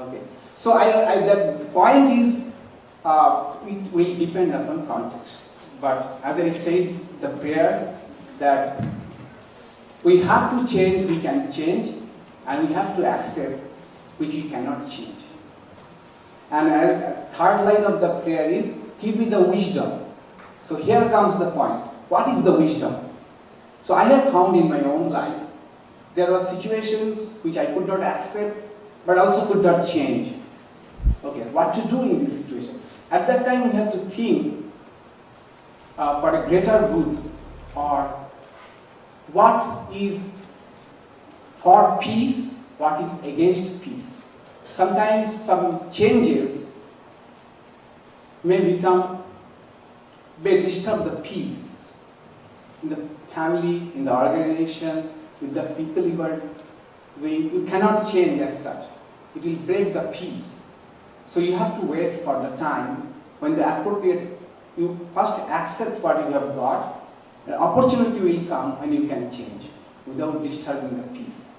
Okay. So the point is, it will depend upon context. But as I said, the prayer that we have to change, we can change, and we have to accept which we cannot change. And a third line of the prayer is, give me the wisdom. So here comes the point. What is the wisdom? So I have found in my own life, there were situations which I could not accept, but also could not change. Okay, what to do in this situation? At that time we have to think for a greater good, or what is for peace, what is against peace. Sometimes some changes may disturb the peace in the family, in the organization, with the people you are with. You cannot change as such. It will break the peace. So you have to wait for the time when the appropriate, you first accept what you have got. An opportunity will come when you can change without disturbing the peace.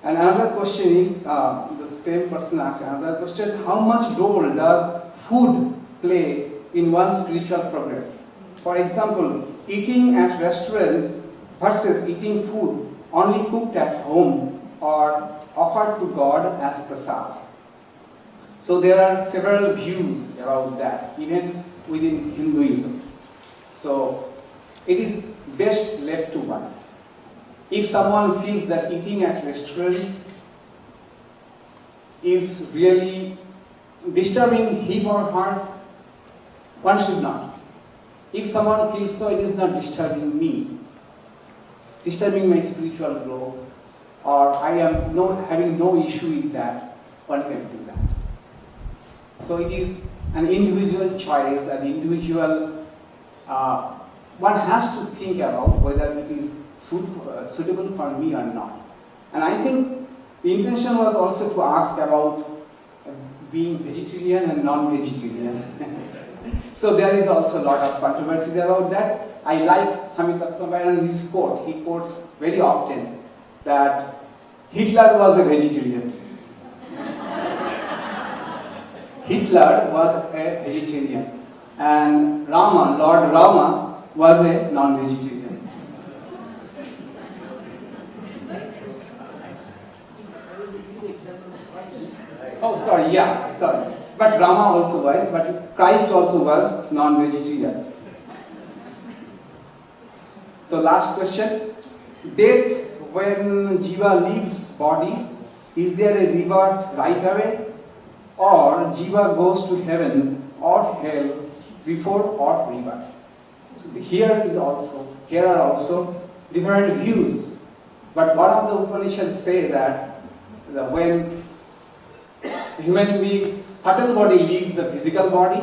And another question is, the same person asked another question, how much role does food play in one's spiritual progress? For example, eating at restaurants versus eating food only cooked at home or offered to God as prasad. So there are several views about that, even within Hinduism. So it is best left to one. If someone feels that eating at restaurant is really disturbing him or her, one should not. If someone feels, no, it is not disturbing me, disturbing my spiritual growth, or I am having no issue with that, one can do that. So it is an individual choice, an individual, one has to think about whether it is suitable for me or not. And I think the intention was also to ask about being vegetarian and non-vegetarian. So there is also a lot of controversies about that. I like Swami Vivekananda's quote. He quotes very often that Hitler was a vegetarian. Hitler was a vegetarian, and Lord Rama, was a non-vegetarian. Oh, sorry. But Rama also was, but Christ also was non-vegetarian. So last question. Death when Jiva leaves body, is there a rebirth right away, or jiva goes to heaven or hell before or rebirth? So here are also different views. But one of the Upanishads say that when human beings, subtle body leaves the physical body,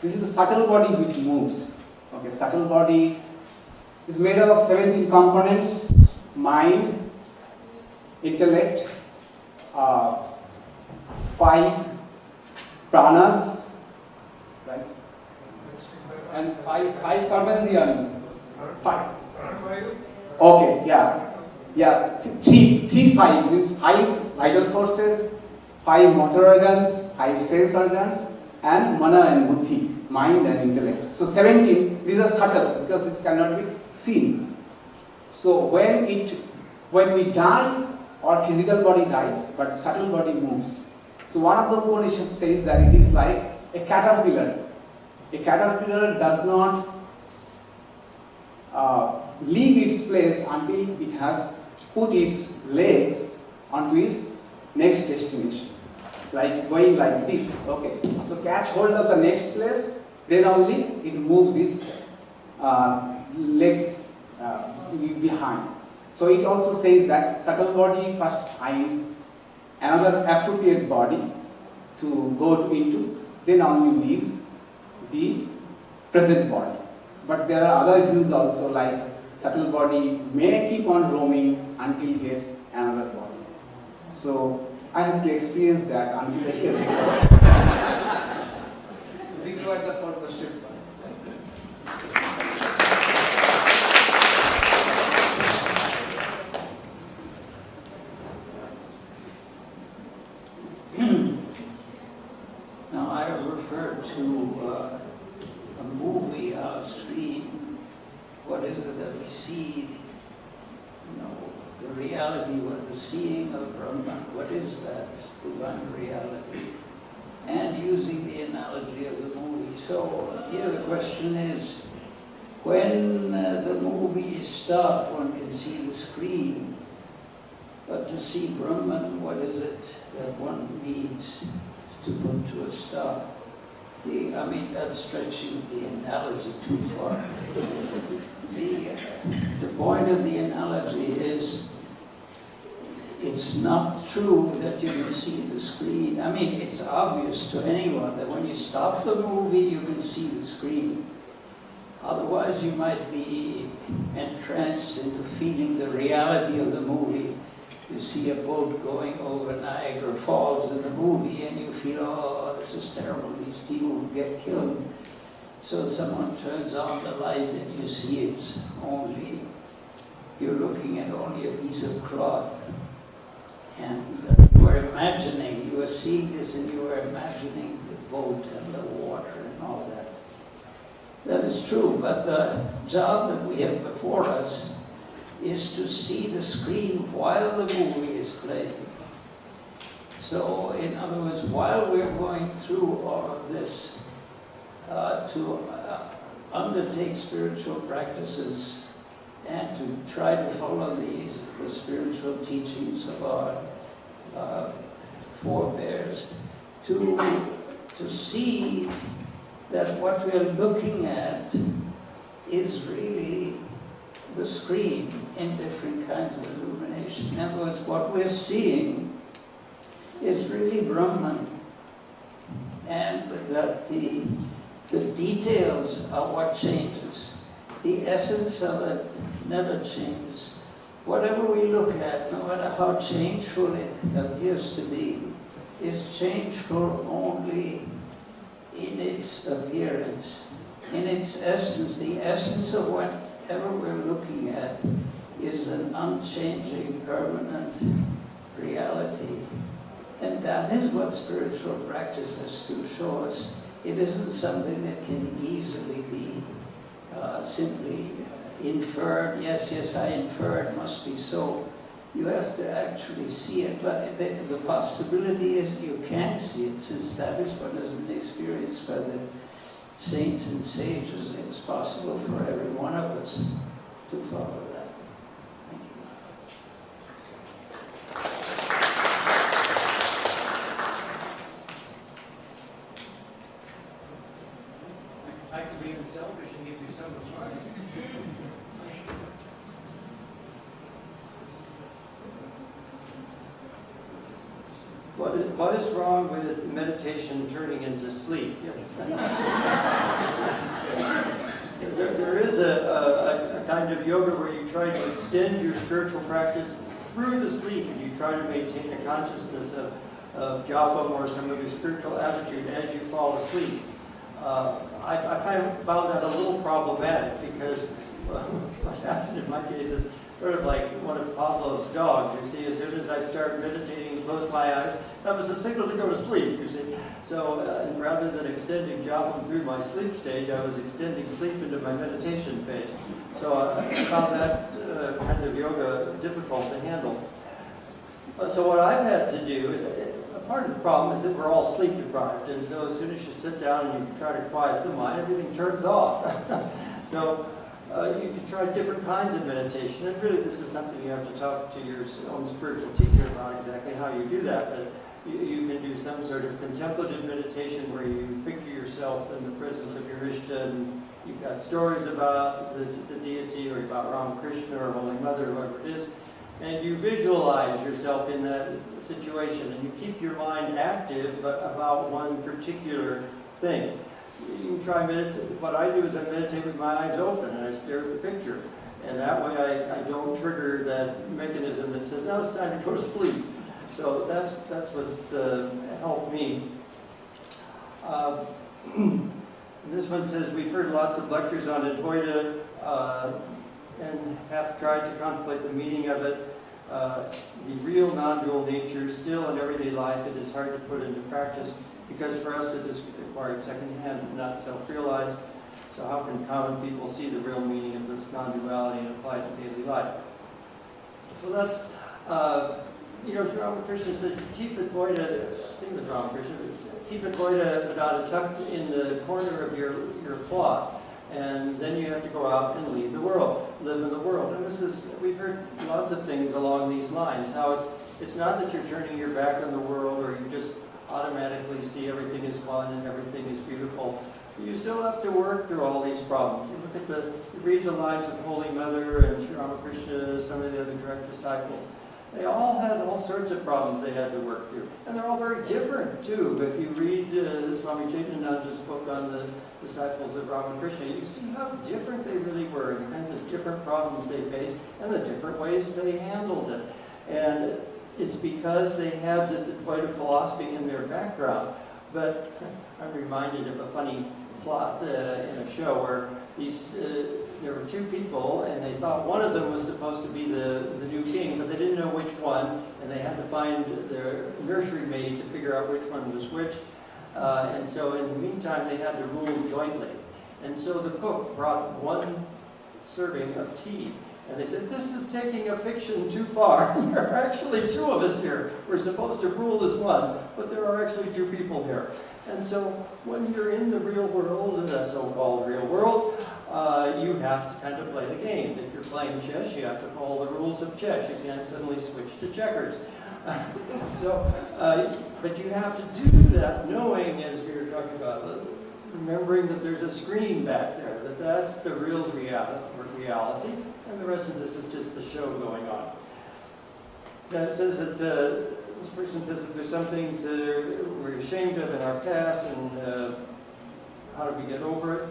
this is the subtle body which moves. Okay, subtle body is made up of 17 components: mind, intellect, 5 pranas, right? And 5 karmendriya. 5. Okay, yeah. 5 means 5 vital forces, 5 motor organs, 5 sense organs, and mana and buddhi, mind and intellect. So 17, these are subtle because this cannot be seen. So when we die, our physical body dies, but subtle body moves. So one of the Upanishads says that it is like a caterpillar. A caterpillar does not leave its place until it has put its legs onto its next destination. Like going like this. Okay. So catch hold of the next place, then only it moves its legs behind. So it also says that subtle body first finds another appropriate body to go into, then only leaves the present body. But there are other views also, like subtle body may keep on roaming until it gets another body. So I have to experience that until I hear it. These were the 4 questions. Now I referred to a movie on a screen. What is it that we see? The reality, what the seeing of Brahman, what is that divine reality? And using the analogy of the movie. So here the question is, when the movie is stopped, one can see the screen, but to see Brahman, what is it that one needs to put to a stop? That's stretching the analogy too far. The point of the analogy is, it's not true that you can see the screen. It's obvious to anyone that when you stop the movie, you can see the screen. Otherwise, you might be entranced into feeling the reality of the movie. You see a boat going over Niagara Falls in the movie, and you feel, oh, this is terrible, these people will get killed. So someone turns on the light and you see you're looking at only a piece of cloth. And you are seeing this and you are imagining the boat and the water and all that. That is true, but the job that we have before us is to see the screen while the movie is playing. So, in other words, while we're going through all of this, to undertake spiritual practices and to try to follow the spiritual teachings of our forebears, to see that what we're looking at is really the screen in different kinds of illumination. In other words, what we're seeing is really Brahman, and that the details are what changes. The essence of it never changes. Whatever we look at, no matter how changeful it appears to be, is changeful only in its appearance. In its essence, the essence of whatever we're looking at is an unchanging, permanent reality. And that is what spiritual practice has to show us. It isn't something that can easily be simply inferred. Yes, I inferred, must be so. You have to actually see it, but the possibility is you can see it, since that is what has been experienced by the saints and sages. It's possible for every one of us to follow that. Thank you. What is wrong with meditation turning into sleep? There is a kind of yoga where you try to extend your spiritual practice through the sleep, and you try to maintain a consciousness of japa or some of your spiritual attitude as you fall asleep. I found that a little problematic because what happened in my case is sort of like one of Pavlov's dogs. You see, as soon as I start meditating and close my eyes, that was a signal to go to sleep, you see. So rather than extending japa through my sleep stage, I was extending sleep into my meditation phase. So I found that kind of yoga difficult to handle. So what I've had to do is, part of the problem is that we're all sleep deprived, and so as soon as you sit down and you try to quiet the mind, everything turns off. So you can try different kinds of meditation, and really this is something you have to talk to your own spiritual teacher about exactly how you do that. But you can do some sort of contemplative meditation where you picture yourself in the presence of your Ishta, and you've got stories about the deity or about Ramakrishna or Holy Mother, whoever it is, and you visualize yourself in that situation, and you keep your mind active but about one particular thing. You can try meditate. What I do is I meditate with my eyes open and I stare at the picture, and that way I don't trigger that mechanism that says now it's time to go to sleep. So that's what's helped me. This one says we've heard lots of lectures on Advaita and have tried to contemplate the meaning of it. The real non-dual nature, still in everyday life, it is hard to put into practice because for us it is acquired secondhand and not self-realized. So how can common people see the real meaning of this non-duality and apply it to daily life? So that's, Sri Ramakrishna said, keep Advaita, I think it was Ramakrishna, keep Advaita Vedanta tucked in the corner of your cloth. And then you have to go out and leave the world, live in the world. And this is, we've heard lots of things along these lines, how it's not that you're turning your back on the world or you just automatically see everything is fun and everything is beautiful. You still have to work through all these problems. You look at you read the lives of Holy Mother and Sri Ramakrishna, some of the other direct disciples. They all had all sorts of problems they had to work through. And they're all very different, too. If you read Swami Chaitananda's book on the disciples of Ramakrishna, you see how different they really were, and the kinds of different problems they faced, and the different ways they handled it. And it's because they had this Advaita philosophy in their background. But I'm reminded of a funny plot in a show where there were two people, and they thought one of them was supposed to be the new king, but they didn't know which one, and they had to find their nursery maid to figure out which one was which. And so in the meantime, they had to rule jointly. And so the cook brought one serving of tea, and they said, this is taking a fiction too far. There are actually two of us here. We're supposed to rule as one, but there are actually two people here. And so when you're in the real world, the so-called real world, you have to kind of play the game. If you're playing chess, you have to follow the rules of chess. You can't suddenly switch to checkers. But you have to do that knowing, as we were talking about, remembering that there's a screen back there, that's the real reality, and the rest of this is just the show going on. Now it says that this person says that there's some things that we're ashamed of in our past, and how do we get over it?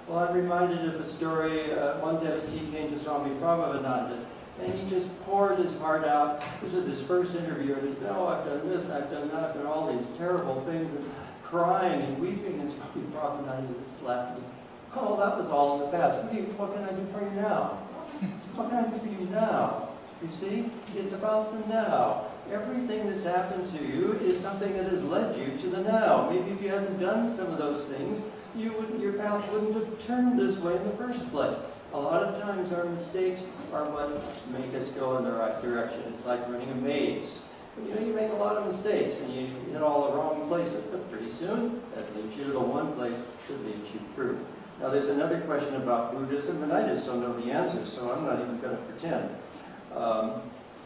Well, I'm reminded of a story. One devotee came to Swami Vivekananda, and he just poured his heart out. This was his first interview, and he said, oh, I've done this, and I've done that, I've done all these terrible things, and crying and weeping, and Swami Vivekananda just laughed and says, oh, that was all in the past. What can I do for you now? What can I do for you now? You see, it's about the now. Everything that's happened to you is something that has led you to the now. Maybe if you hadn't done some of those things, your path wouldn't have turned this way in the first place. A lot of times our mistakes are what make us go in the right direction. It's like running a maze. You make a lot of mistakes and you hit all the wrong places, but pretty soon that leads you to the one place that leads you through. Now there's another question about Buddhism, and I just don't know the answer, so I'm not even going to pretend.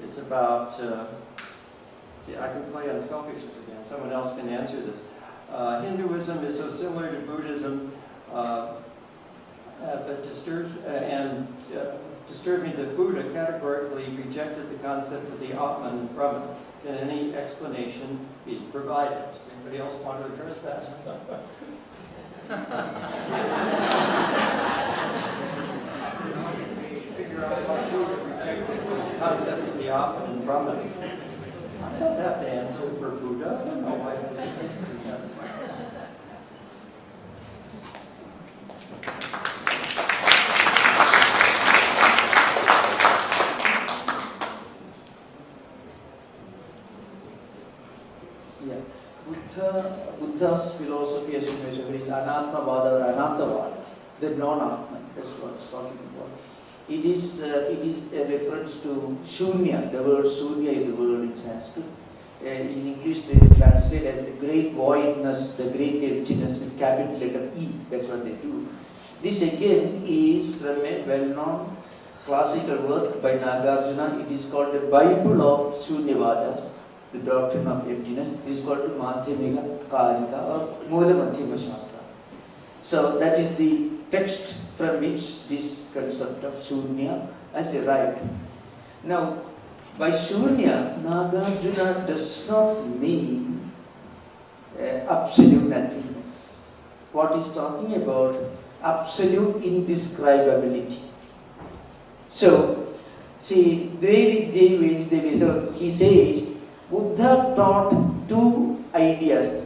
It's about, see, I can play on selfishness again. Someone else can answer this. Hinduism is so similar to Buddhism. but disturbed me that Buddha categorically rejected the concept of the Atman and Brahman. Can any explanation be provided? Does anybody else want to address that? Figure out how Buddha rejected this concept of the Atman and Brahman. I don't have to answer for Buddha. I don't know why he has. Buddha's philosophy, as you mentioned, is Anatmavada or Anantavada, the non-Atman. That's what it's talking about. It is a reference to Shunya. The word Shunya is a word in Sanskrit. In English, they translate as the great voidness, the great emptiness with capital letter E. That's what they do. This again is from a well-known classical work by Nagarjuna. It is called the Bible of Shunyavada, the doctrine of emptiness. It is called the Madhyamika Karika or Mula Madhyama Shastra. So that is the text from which this concept of Shunya has arrived. Now, by Shunya, Nagarjuna does not mean absolute nothingness. What he's talking about, absolute indescribability. So, see, Devi, so he says, Buddha taught two ideas.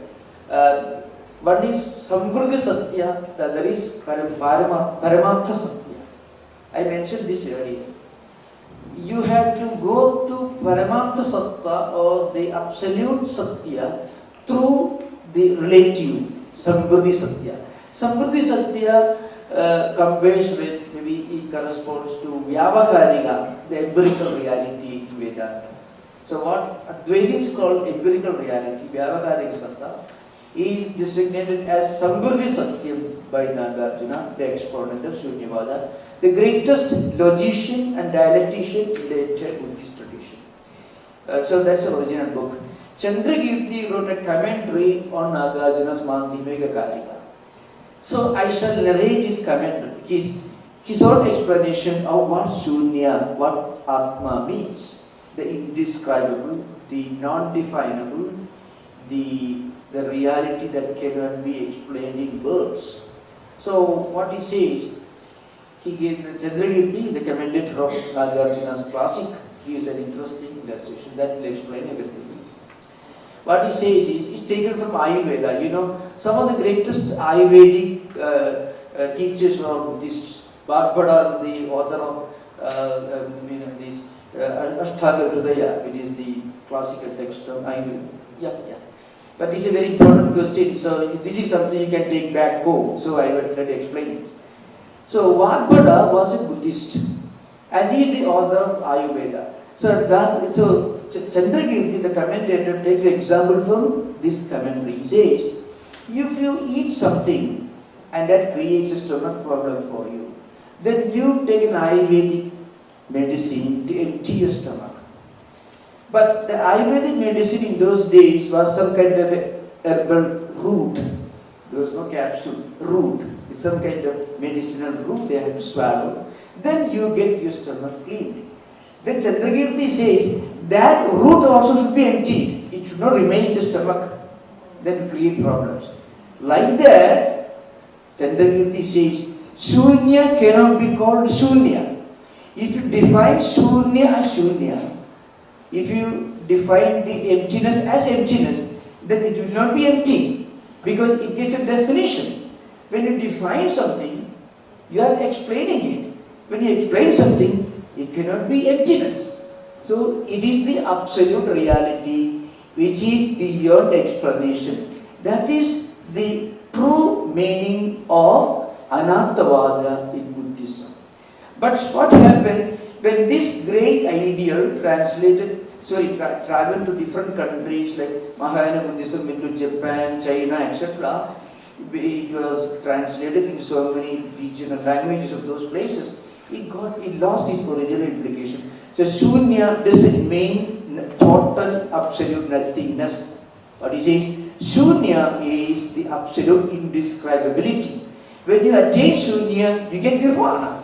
One is Samvrudha Satya, the other is Paramartha Satya. I mentioned this earlier. You have to go to Paramartha Satya or the absolute Satya through the relative Samvrudha Satya. Samvrudha Satya compares with, maybe it corresponds to Vyavaharika, the empirical reality in Vedanta. So what Advaitins call empirical reality, Vyavaharika Satya, is designated as Samvrudha Satyam by Nagarjuna, the exponent of Shunyavada, the greatest logician and dialectician in the entire Buddhist tradition. So that's the original book. Chandrakirti wrote a commentary on Nagarjuna's Madhyamika Karika. So I shall narrate his commentary, his own explanation of what Shunya, what Atma means. The indescribable, the non-definable, the reality that cannot be explained in words. So what he says, he gave Chandrakirti, the commentator of Nagarjuna's classic, gives an interesting illustration that will explain everything. What he says is, it's taken from Ayurveda. You know, some of the greatest Ayurvedic teachers were Buddhists. Bhagavata, the author of this Ashtanga Hridaya, it is the classical text of Ayurveda. Yeah. But this is a very important question, so this is something you can take back home, so I will try to explain this. So Bhagavata was a Buddhist, and he is the author of Ayurveda. So Chandrakirti, the commentator, takes an example from this commentary. He says, if you eat something and that creates a stomach problem for you, then you take an Ayurvedic medicine to empty your stomach. But the Ayurvedic medicine in those days was some kind of a herbal root. There was no capsule, root. It's some kind of medicinal root they have to swallow. Then you get your stomach cleaned. Then Chandrakirti says that root also should be emptied. It should not remain in the stomach. Then create problems. Like that, Chandrakirti says, Shunya cannot be called Shunya. If you define Shunya as Shunya, if you define the emptiness as emptiness, then it will not be empty, because it gives a definition. When you define something, you are explaining it. When you explain something, it cannot be emptiness. So it is the absolute reality which is beyond explanation. That is the true meaning of Anantavada in Buddhism. But what happened when this great ideal traveled to different countries like Mahayana Buddhism went to Japan, China, etc. It was translated in so many regional languages of those places. It lost its original implication. So Shunya doesn't mean total absolute nothingness. What he says, Shunya is the absolute indescribability. When you attain shunya, you get nirvana.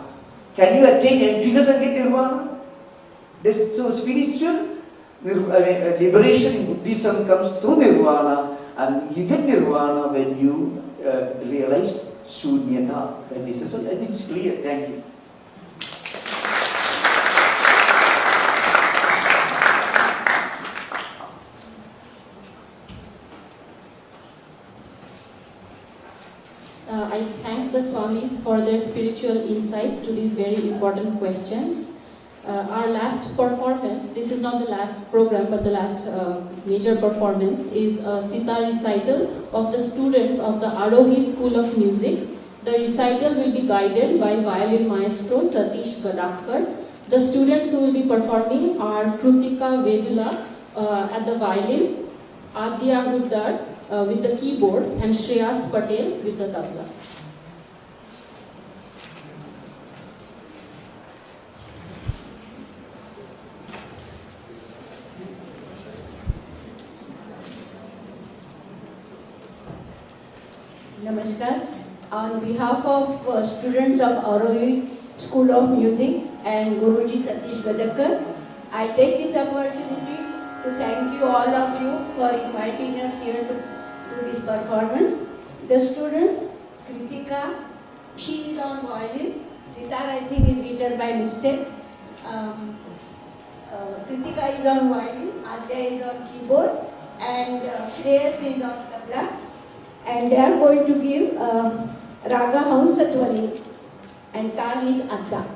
Can you attain emptiness and get nirvana? So spiritual liberation in Buddhism comes through nirvana, and you get nirvana when you realize shunyata. So I think it's clear. Thank you. I thank the Swamis for their spiritual insights to these very important questions. Our last performance, this is not the last program, but the last major performance, is a Sita recital of the students of the Arohi School of Music. The recital will be guided by violin maestro Satish Gadakar. The students who will be performing are Krutika Vedula at the violin, Adya Huddar with the keyboard, and Shreyas Patel with the tabla. Namaskar. On behalf of students of Arohi School of Music and Guruji Satish Gadakar, I take this opportunity to thank you, all of you, for inviting us here to do this performance. The students, Kritika, she is on violin. Sitar, I think, is written by mistake. Kritika is on violin, Adya is on keyboard, and Shreyas is on tabla. And they are going to give Raga Hausatwani, and Tal is Adda.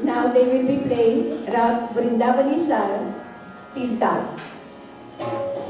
Now they will be playing Rag Vrindavani Sar, Tintal. Thank you.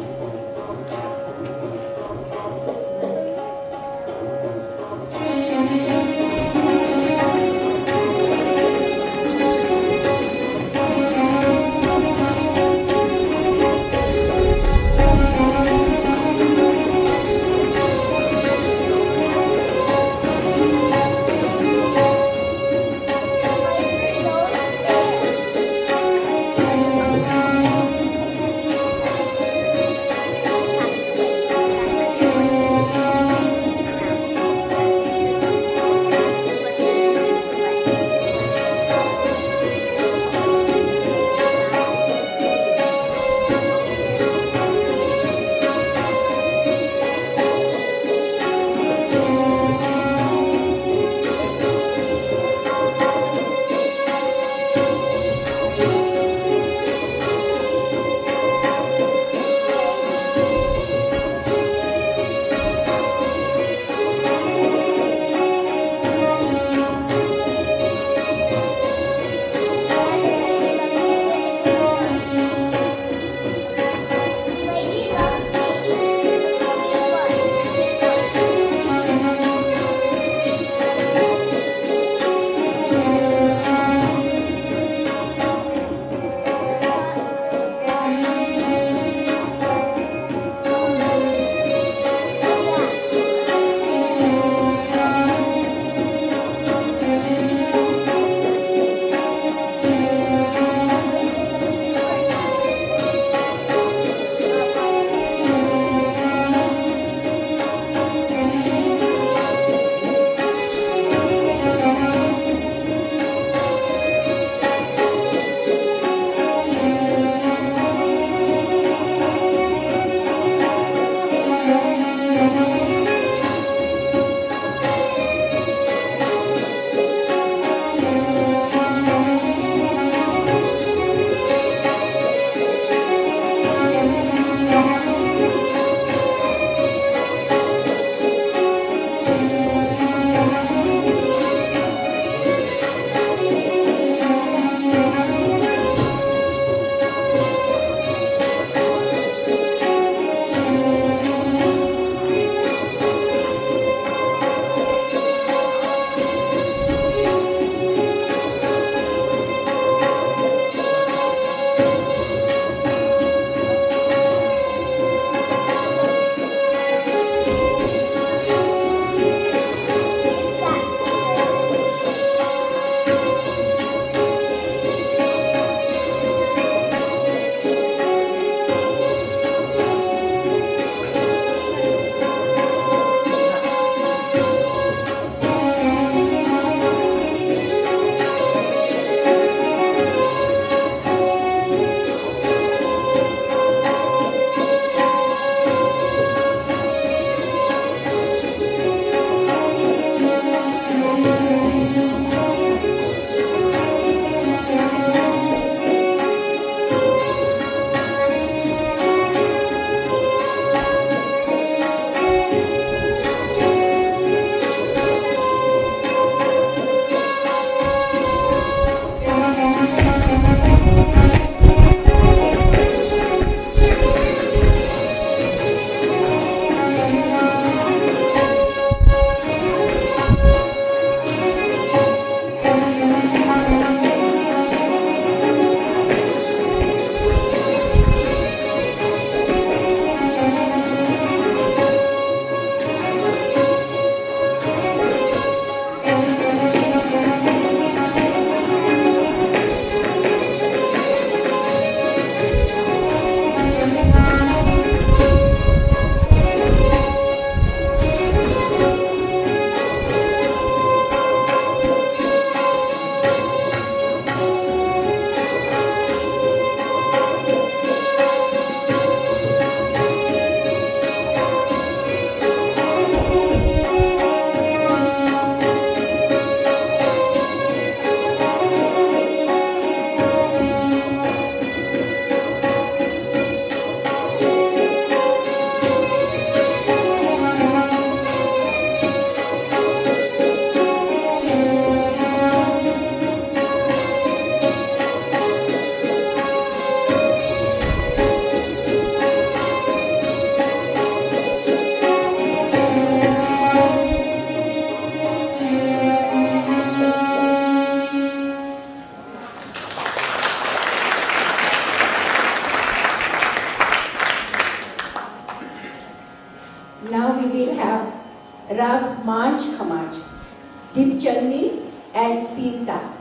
Dipchandi, and Tinta.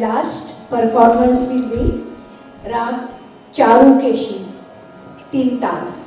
last performance will be Rag Charukeshi, Teen Tal.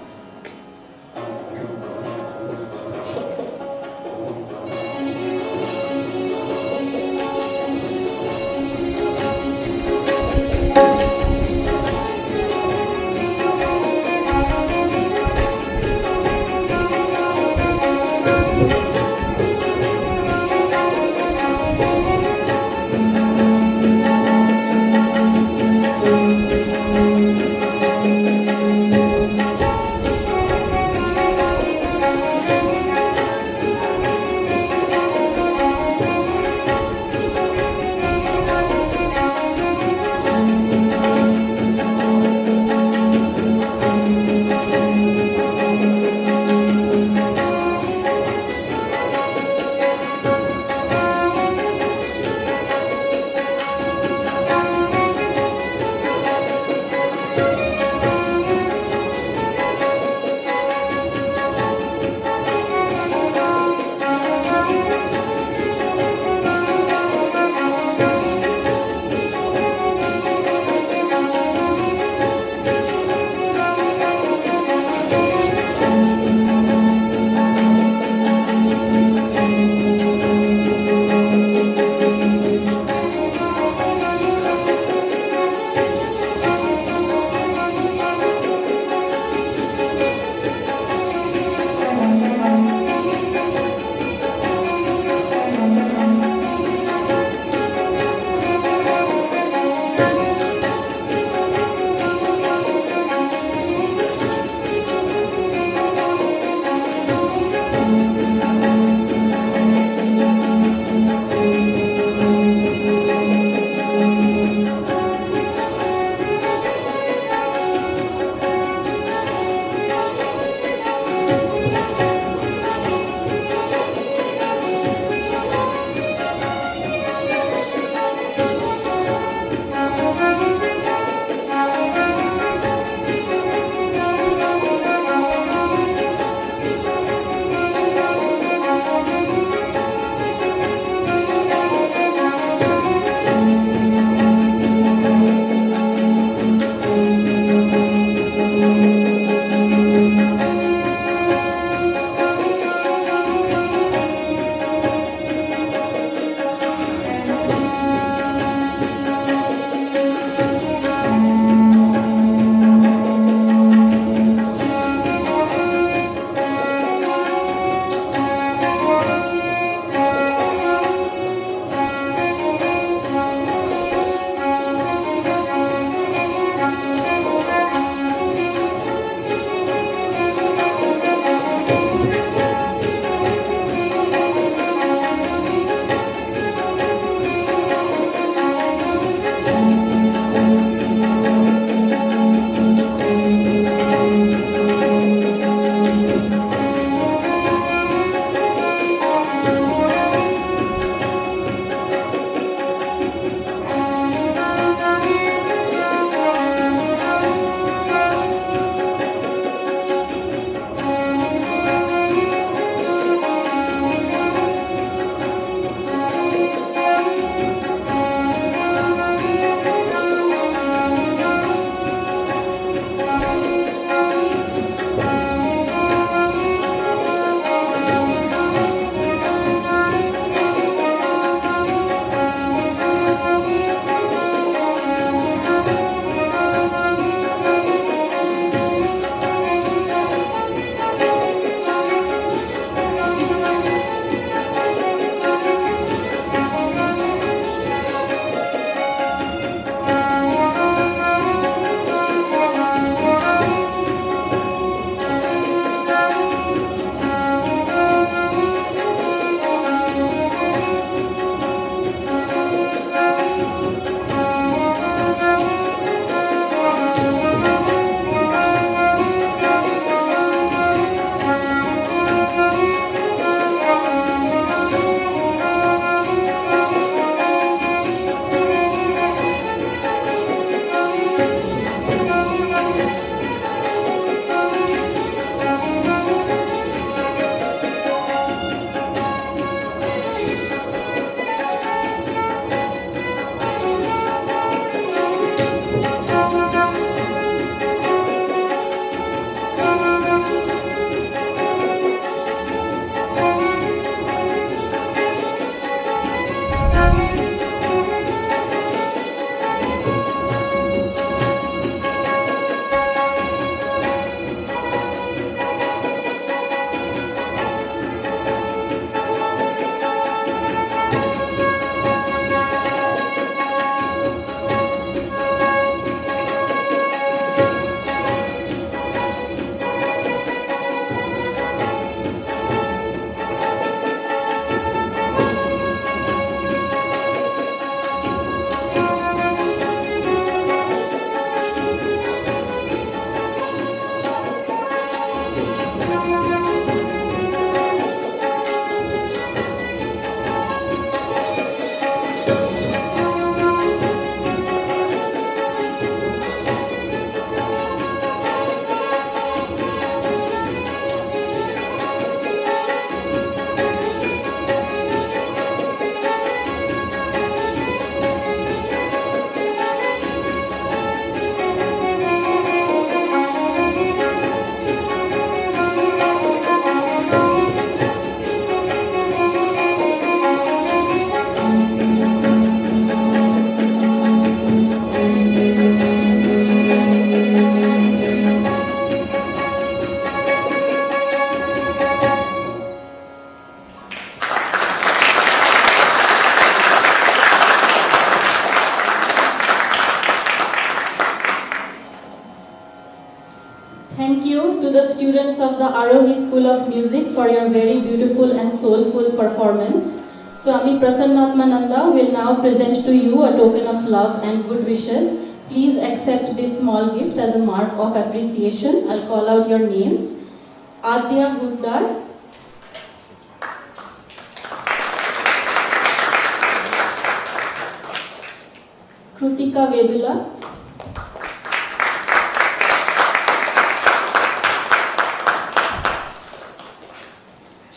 students of the Arohi School of Music for your very beautiful and soulful performance. Swami Prasannatmananda will now present to you a token of love and good wishes. Please accept this small gift as a mark of appreciation. I'll call out your names. Adya Huddar, Krutika Vedula,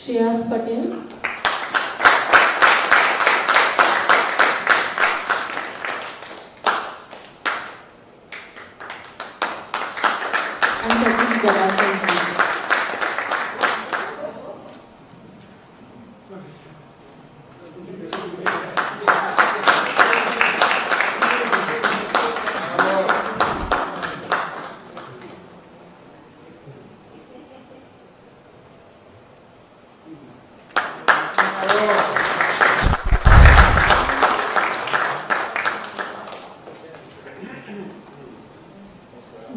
Shreyas Patel, and Satish Gadakar.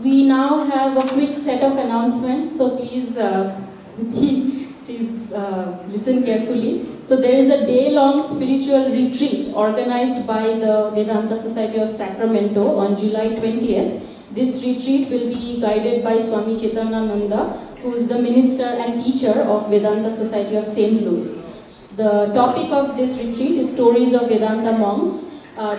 We now have a quick set of announcements, so please, listen carefully. So there is a day-long spiritual retreat organized by the Vedanta Society of Sacramento on July 20th. This retreat will be guided by Swami Chaitanyananda, who is the minister and teacher of Vedanta Society of St. Louis. The topic of this retreat is stories of Vedanta monks.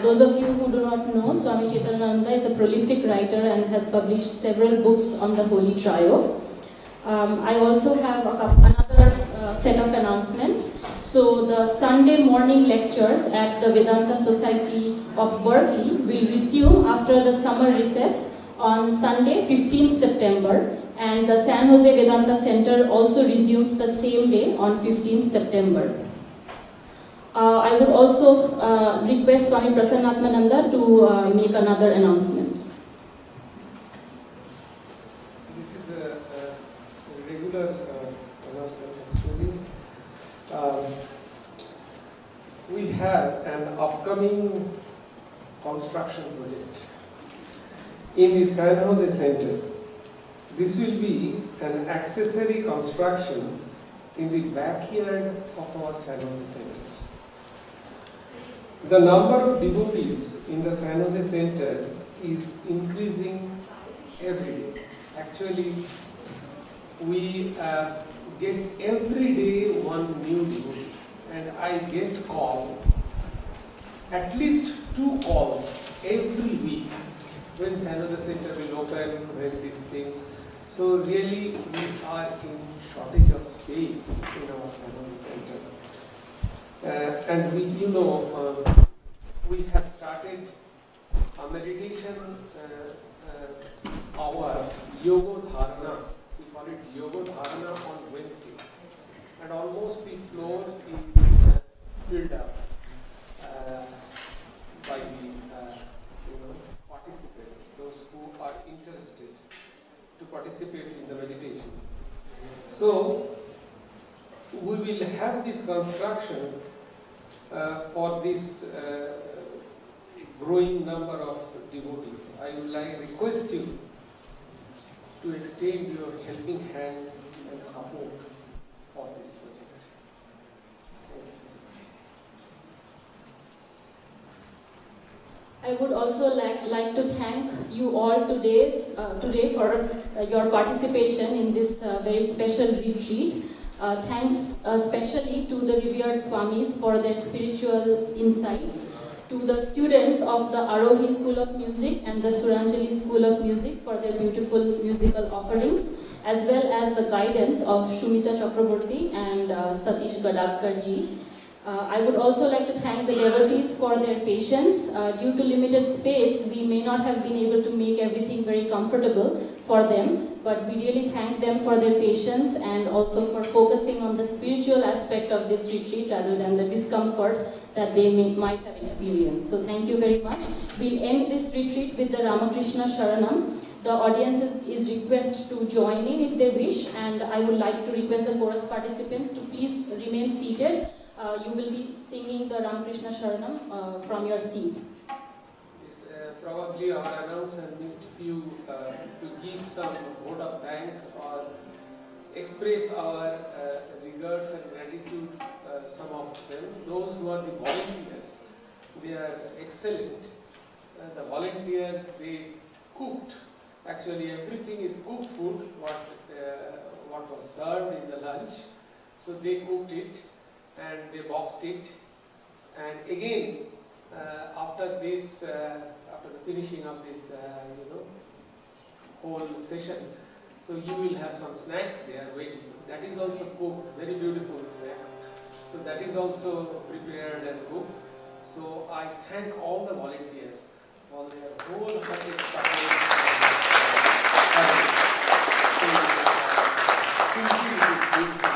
Those of you who do not know, Swami Chaitanyananda is a prolific writer and has published several books on the Holy Trio. I also have another set of announcements. So the Sunday morning lectures at the Vedanta Society of Berkeley will resume after the summer recess on Sunday, 15th September, and the San Jose Vedanta Center also resumes the same day on 15th September. I would also request Swami Prasannatmananda to make another announcement. This is a regular announcement actually. We have an upcoming construction project in the San Jose Center. This will be an accessory construction in the backyard of our San Jose Center. The number of devotees in the San Jose Center is increasing every day. Actually, we get every day one new devotees, and I get at least 2 calls every week when San Jose Center will open, when these things. So really, we are in shortage of space in our San Jose Center. And we have started a meditation hour, Yoga Dharana. We call it Yoga Dharana on Wednesday. And almost the floor is filled up by the participants, those who are interested to participate in the meditation. So we will have this construction for this growing number of devotees. I would request you to extend your helping hand and support for this project. I would also like to thank you all today for your participation in this very special retreat. Thanks especially to the revered Swamis for their spiritual insights, to the students of the Arohi School of Music and the Suranjali School of Music for their beautiful musical offerings, as well as the guidance of Shumita Chakraborty and Satish Gadakar ji. I would also like to thank the devotees for their patience. Due to limited space, we may not have been able to make everything very comfortable for them, but we really thank them for their patience and also for focusing on the spiritual aspect of this retreat rather than the discomfort that they might have experienced. So thank you very much. We'll end this retreat with the Ramakrishna Sharanam. The audience is requested to join in if they wish, and I would like to request the chorus participants to please remain seated. You will be singing the Ramakrishna Sharanam from your seat. Yes, probably our announcer missed few to give some vote of thanks or express our regards and gratitude, some of them. Those who are the volunteers, they are excellent. The volunteers, they cooked. Actually, everything is cooked food, what was served in the lunch. So they cooked it and they boxed it. And again, after this, after the finishing of this, whole session, so you will have some snacks there waiting. That is also cooked, very beautiful snack. So that is also prepared and cooked. So I thank all the volunteers for their wholehearted support. Thank you.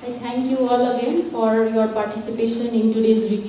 I thank you all again for your participation in today's retreat.